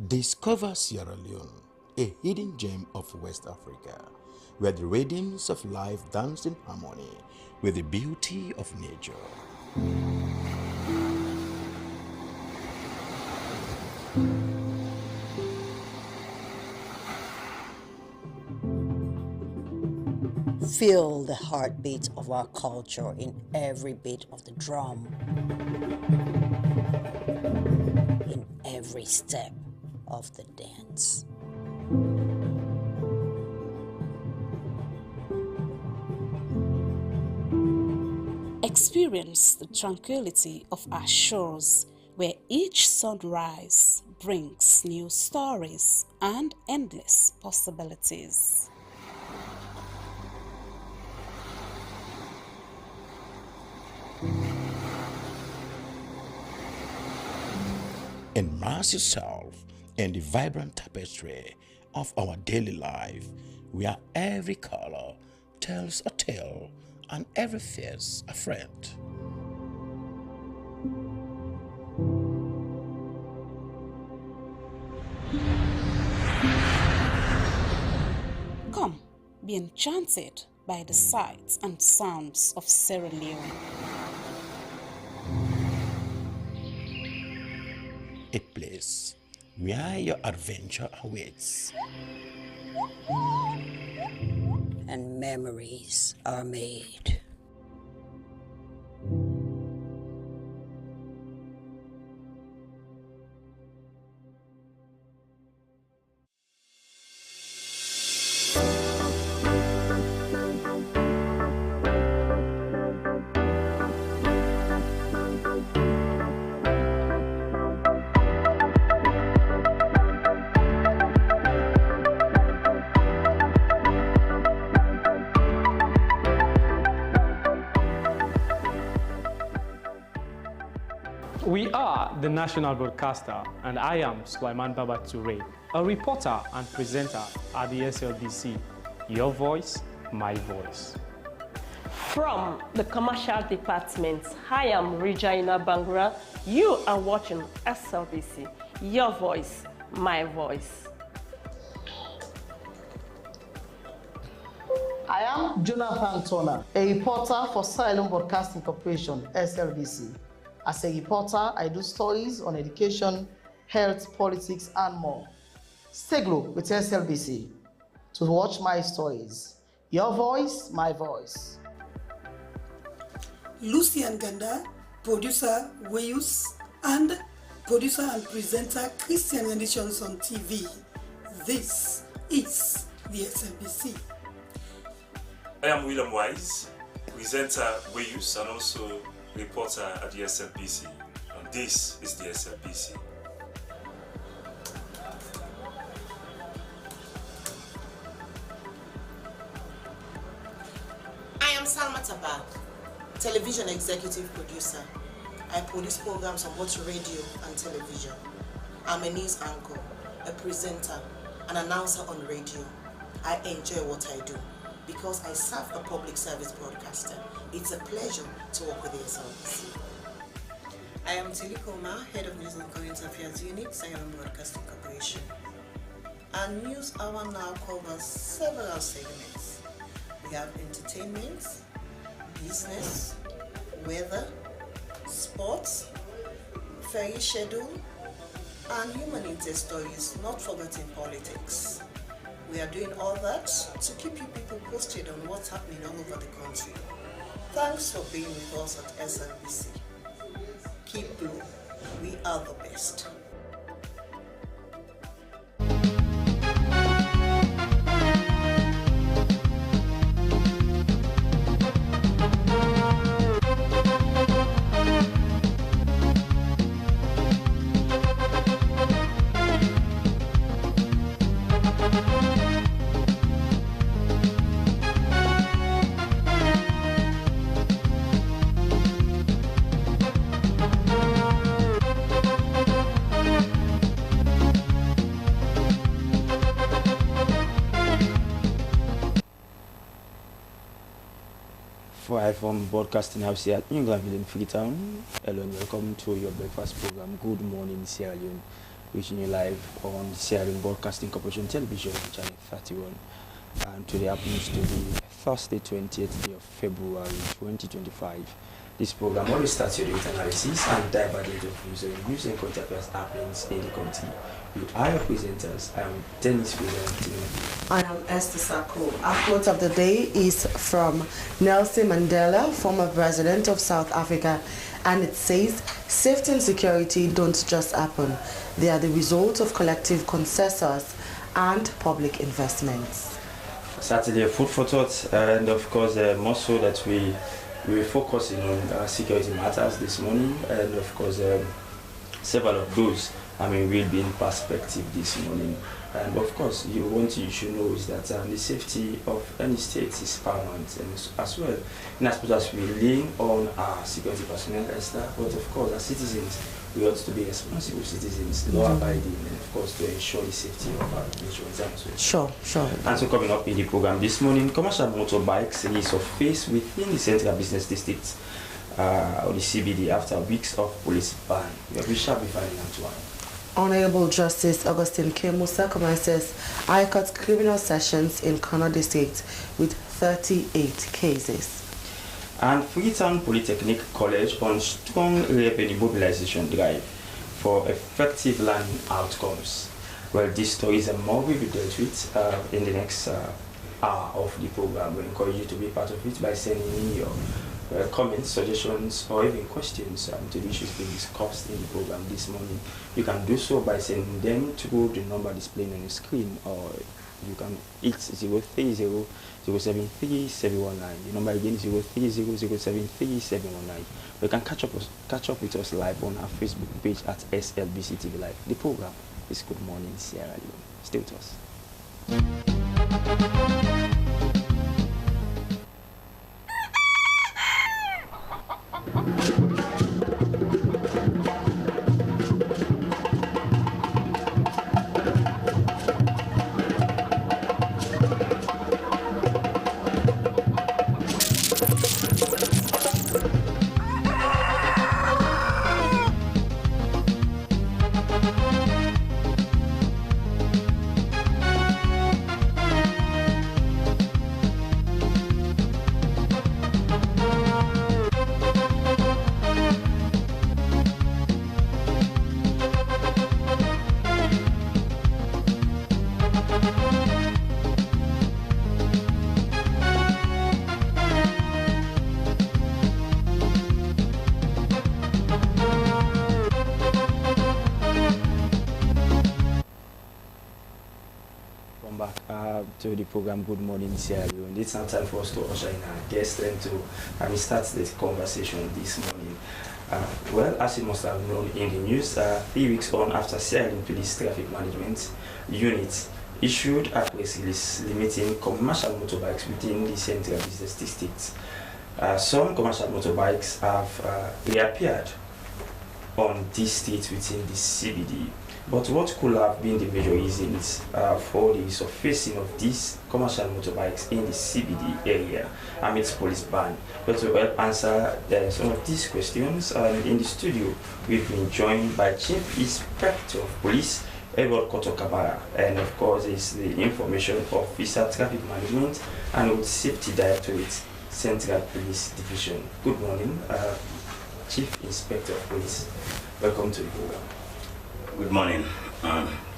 Discover Sierra Leone, a hidden gem of West Africa, where the rhythms of life dance in harmony with the beauty of nature. Feel the heartbeat of our culture in every beat of the drum, in every step of the dance. Experience the tranquility of our shores, where each sunrise brings new stories and endless possibilities. Immerse yourself in the vibrant tapestry of our daily life, where every color tells a tale and every face a friend. Come, be enchanted by the sights and sounds of Sierra Leone. A place where your adventure awaits. And memories are made. We are the national broadcaster, and I am Sulaiman Baba Toure, a reporter and presenter at the SLBC. Your voice, my voice. From the commercial department, I am Regina Bangra. You are watching SLBC. Your voice, my voice. I am Jonathan Turner, a reporter for Sierra Leone Broadcasting Corporation, SLBC. As a reporter, I do stories on education, health, politics, and more. Stay glued with SLBC to watch my stories. Your voice, my voice. Lucian Ganda, producer Weyus, and producer and presenter Christian Editions on TV. This is the SLBC. I am William Wise, presenter Weyus and also reporter at the SLBC, and this is the SLBC. I am Salma Tabak, television executive producer. I produce programs on both radio and television. I'm a news anchor, a presenter, an announcer on radio. I enjoy what I do because I serve a public service broadcaster. It's a pleasure to work with the SLBC. I am Tilly Koma, Head of News and Current Affairs Unit, Sierra Leone Broadcasting Corporation. Our news hour now covers several segments. We have entertainment, business, weather, sports, ferry schedule, and human interest stories, not forgetting politics. We are doing all that to keep you people posted on what's happening all over the country. Thanks for being with us at SLBC. Keep blue. We are the best. From Broadcasting House here at England in Freetown. Hello and welcome to your breakfast program, Good Morning Sierra Leone. reaching you live on Sierra Leone Broadcasting Corporation television, channel 31. And today happens to be Thursday, 20th day of February 2025. This program always starts with analysis and divergence of news and current affairs happenings in the country. With our presenters, I am Dennis William. I am Esther Sako. Our quote of the day is from Nelson Mandela, former president of South Africa, and it says, "Safety and security don't just happen. They are the result of collective consensus and public investments." Certainly a food for thought, and of course more so that we were focusing on security matters this morning, and of course several of those will be in perspective this morning. And of course, you should know is that the safety of any state is paramount, and as well, in as much as we lean on our security personnel, Esther, but of course, as citizens, we ought to be responsible citizens, law-abiding, and of course, to ensure the safety of our nations as well. Sure. And so, coming up in the program this morning, commercial motorbikes is of face within the central business district or the CBD after weeks of police ban. We shall be finding out why. Honorable Justice Augustine K. Musa commences High Court criminal sessions in Kano District with 38 cases. And Freetown Polytechnic College on strong revenue mobilization drive for effective learning outcomes. Well, these stories and more will be dealt with in the next hour of the program. We encourage you to be part of it by sending in your comments, suggestions, or even questions to the issues being discussed in the program this morning. You can do so by sending them to the number displayed on the screen, or you can it's 030 073 719. The number again is 030 073 719. You can catch up with us live on our Facebook page at SLBC TV Live. The program is Good Morning Sierra Leone. Stay with us. To the program Good Morning Sierra Leone. It's now time for us to usher in our guest and to start the conversation this morning. Well, as you must have known in the news, 3 weeks on after Sierra Leone Police Traffic Management Unit issued a press release limiting commercial motorbikes within the central business district. Some commercial motorbikes have reappeared on these streets within the CBD. But what could have been the major reasons for the surfacing of these commercial motorbikes in the CBD area amidst police ban? But to help answer some of these questions, in the studio we've been joined by Chief Inspector of Police Edward Kotokabara, and of course is the Information Officer Traffic Management and Road Safety Directorate Central Police Division. Good morning, Chief Inspector of Police. Welcome to the program. Good morning.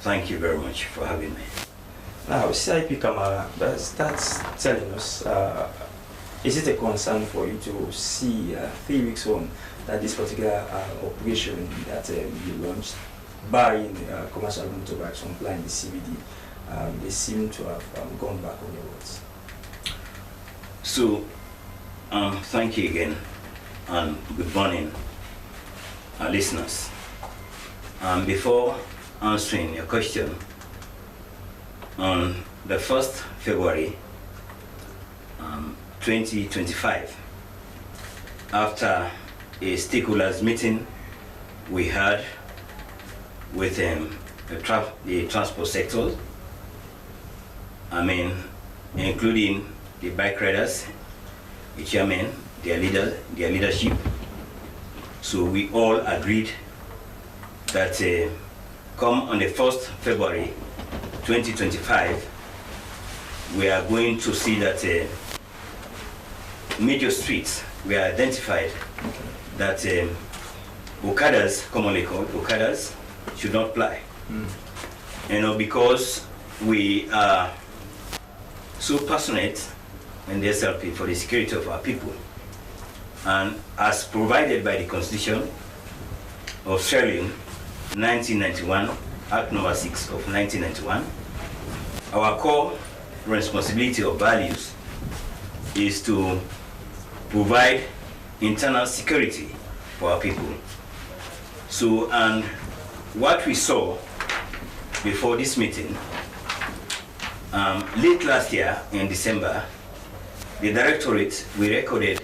Thank you very much for having me. Now, CIP Kamara starts telling us, is it a concern for you to see 3 weeks on that this particular operation that you launched, buying commercial motorbikes from flying the CBD, they seem to have gone back on their words? So, thank you again, and good morning, our listeners. Before answering your question, on the 1st February 2025, after a stakeholders meeting we had with the transport sector, including the bike riders, the chairman, their leadership. So we all agreed that come on the 1st February 2025, we are going to see that major streets were identified that Okadas, commonly called Okadas, should not ply. Because we are so passionate in the SLP for the security of our people, and as provided by the Constitution of Sierra Leone, 1991, Act number 6 of 1991, our core responsibility or values is to provide internal security for our people. So, and what we saw before this meeting, late last year in December, the Directorate, we recorded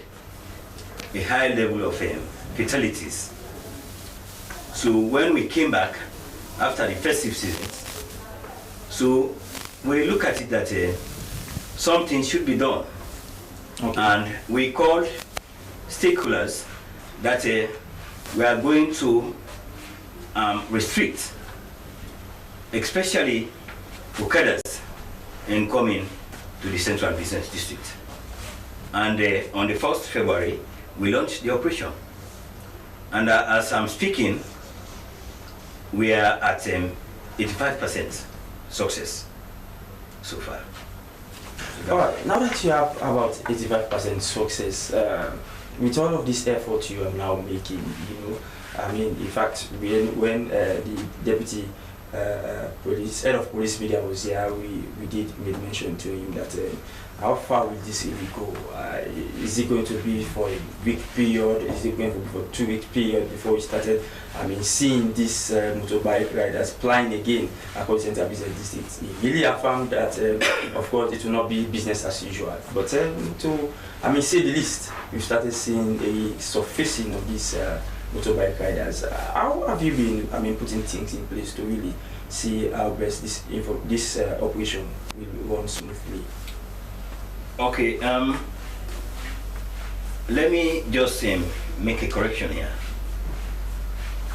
a high level of fatalities. So when we came back after the festive season, so we look at it that something should be done. And we called stakeholders that we are going to restrict, especially Okadas, in coming to the Central Business District. And on the 1st February, we launched the operation. And as I'm speaking, we are at 85% success so far. All right, now that you have about 85% success, with all of this effort you are now making, in fact, when the deputy head of police media was here, we did make mention to him that how far will this really go? Is it going to be for a week period? Is it going to be for a 2-week period before we started? Seeing this motorbike riders plying again across the Central Business District, he really affirmed that, of course, it will not be business as usual. But to, say the least, we've started seeing a surfacing of these motorbike riders. How have you been, putting things in place to really see how best this operation will run smoothly? Okay, let me just make a correction here.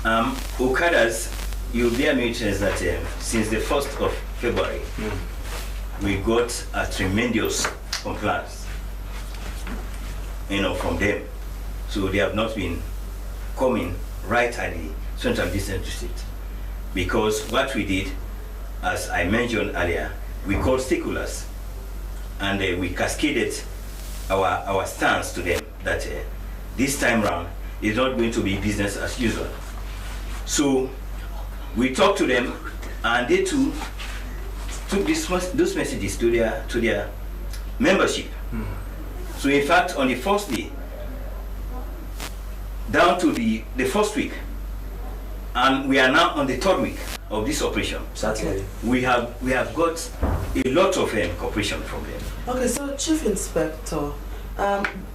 Okadas, you'll bear me witness that since the 1st of February, we got a tremendous compliance, from them. So they have not been coming right at the Central Business District, because what we did, as I mentioned earlier, we called stakeholders, and we cascaded our stance to them that this time round is not going to be business as usual. So we talked to them, and they too took those messages to their membership. So in fact, on the first day, down to the first week, and we are now on the 3rd week of this operation. Certainly. We have got a lot of cooperation from them. Okay, so Chief Inspector,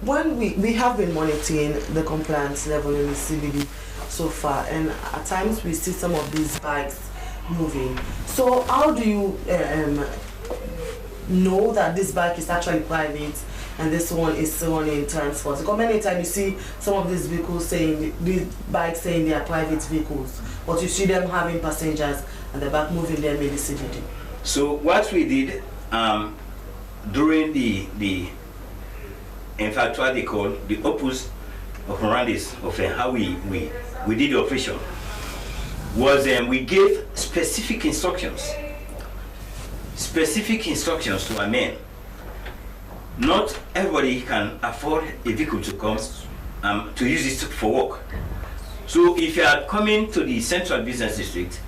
when we have been monitoring the compliance level in the CBD so far, and at times we see some of these bikes moving. So how do you know that this bike is actually private and this one is running transport? Because many times you see some of these vehicles these bikes saying they are private vehicles, but you see them having passengers and the back moving them in the CBD. So what we did during the in fact what they call the opus operandis of how we did the operation was we gave specific instructions to our men. Not everybody can afford a vehicle to come to use it for work. So if you are coming to the Central Business District,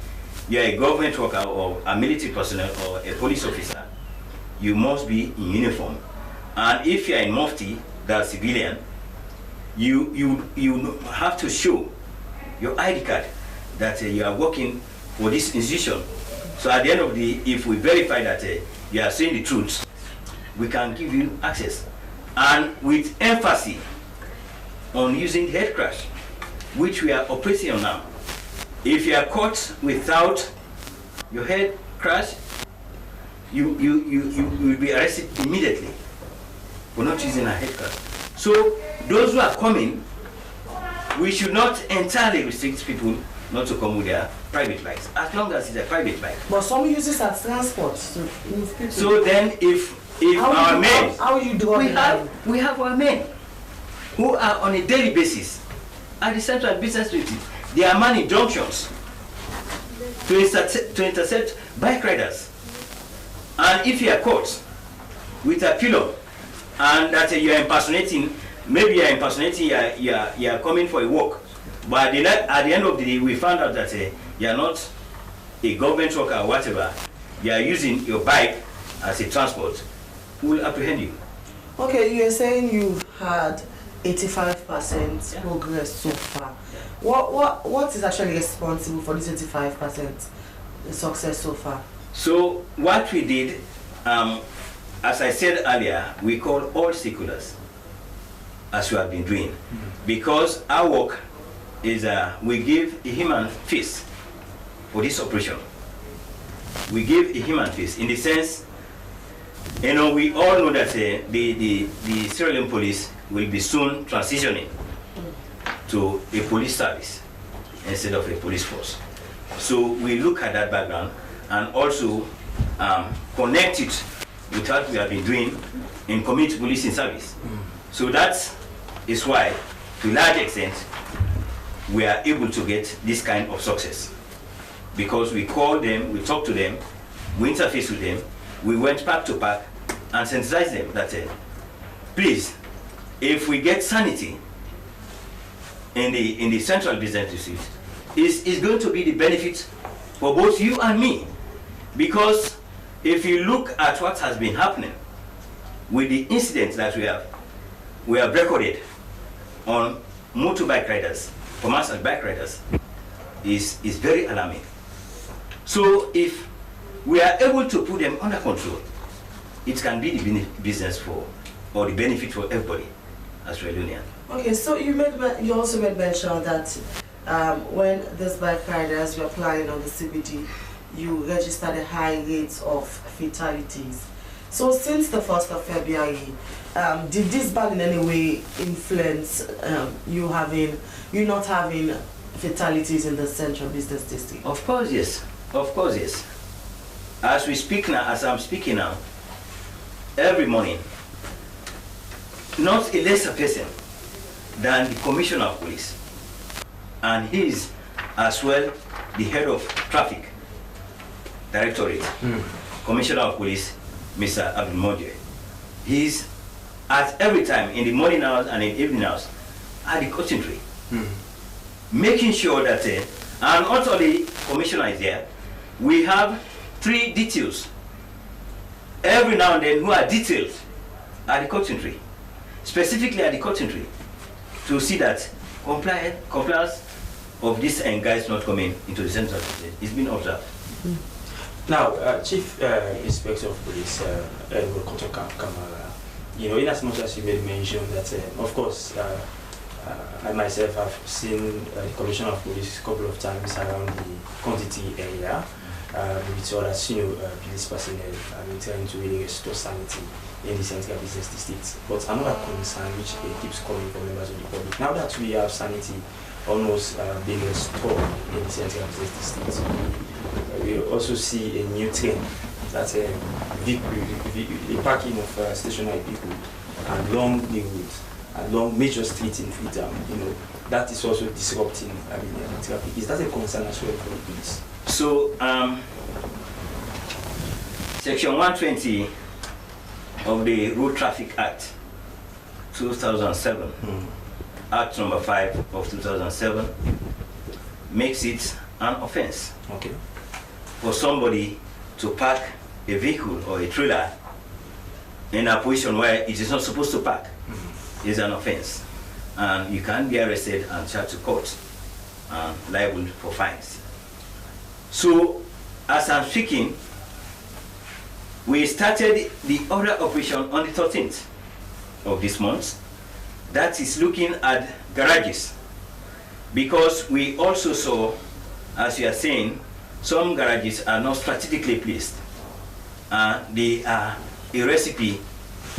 you are a government worker or a military personnel or a police officer, you must be in uniform. And if you are in mufti, that's civilian, you have to show your ID card that you are working for this institution. So at the end of the day, if we verify that you are saying the truth, we can give you access. And with emphasis on using the head crash, which we are operating on now. If you are caught without your head crash, you will be arrested immediately for not using a head crash. So those who are coming, we should not entirely restrict people not to come with their private bikes, as long as it's a private bike. But some use it as transport. So then if our men, how you do we have our men who are on a daily basis at the central business district. They are manning junctions to intercept bike riders. And if you are caught with a pillow and that you are impersonating, maybe you are impersonating, you are coming for a walk, but at the end of the day, we found out that you are not a government worker or whatever, you are using your bike as a transport, we will apprehend you. Okay, you are saying you had 85% progress so far. What is actually responsible for this 85% success so far? So what we did, as I said earlier, we call all stakeholders, as we have been doing, because our work is we give a human face for this operation. We give a human face in the sense, we all know that the Sierra Leone police will be soon transitioning to a police service instead of a police force. So we look at that background and also connect it with what we have been doing in community policing service. So that is why, to a large extent, we are able to get this kind of success. Because we call them, we talk to them, we interface with them, we went park to park and sensitize them that, please, if we get sanity in the central business district, is going to be the benefit for both you and me. Because if you look at what has been happening with the incidents that we have recorded on motorbike riders, commercial bike riders, is very alarming. So if we are able to put them under control, it can be the business or the benefit for everybody as Sierra Leonean. Okay, so you also made mention that when these bike riders were applying on the CBD, you registered a high rate of fatalities. So since the 1st of February, did this ban in any way influence you not having fatalities in the central business district? Of course, yes. Of course, yes. As we speak now, as I'm speaking now, every morning, not a lesser person than the Commissioner of Police, and he is as well the head of Traffic Directorate, Commissioner of Police, Mr. Abdul Moje. He's at every time in the morning hours and in evening hours at the coaching tree, making sure that, and not only Commissioner is there, we have 3 details every now and then who are detailed at the coaching tree, specifically at the coaching tree, to see that compliance of these guys not coming into the center is being observed. Now, Chief Inspector of Police, Edward Koto Kamara, in as much as you made mention that, of course, I myself have seen the Commissioner of Police a couple of times around the quantity area, with others, police personnel, trying to really restore sanity in the central business district. But another concern which keeps coming from members of the public, now that we have sanity almost being restored in the central business district, we also see a new trend that the parking of stationary people along the road, along major streets in Freetown, that is also disrupting traffic. Is that a concern as well for the police? So, Section 120 of the Road Traffic Act 2007, Act number 5 of 2007, makes it an offense for somebody to park a vehicle or a trailer in a position where it is not supposed to park. Is an offense, and you can be arrested and charged to court and liable for fines. So, as I'm speaking, we started the other operation on the 13th of this month. That is looking at garages, because we also saw, as you are saying, some garages are not strategically placed. They are a recipe,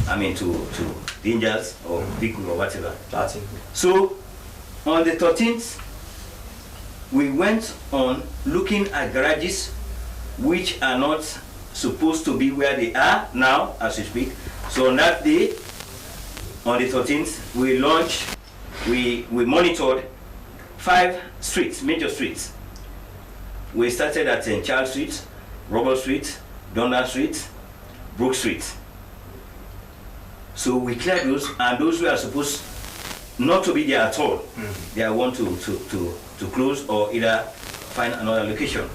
to dangers or vehicle or whatever. So, on the 13th, we went on looking at garages which are not supposed to be where they are now as we speak. So on that day, on the 13th, we launched, we monitored 5 streets, major streets. We started at Charles Street, Robert Street, Donald Street, Brook Street. So we cleared those, and those were supposed not to be there at all. They are want to close or either find another location.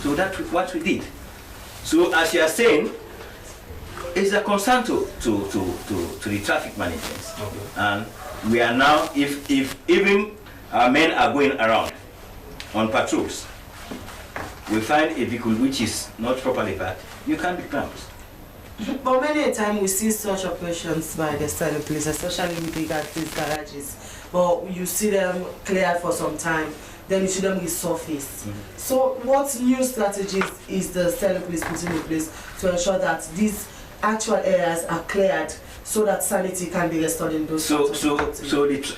So that's what we did. So as you are saying, it's a concern to the traffic management. And we are now, if even our men are going around on patrols, we find a vehicle which is not properly parked, you can be clamped. But many a time we see such operations by the Sierra Leone police, especially with regard to these garages. But you see them cleared for some time, then you see them resurface. So what new strategies is the Sierra Leone police putting in place to ensure that these actual areas are cleared so that sanity can be restored in those? So the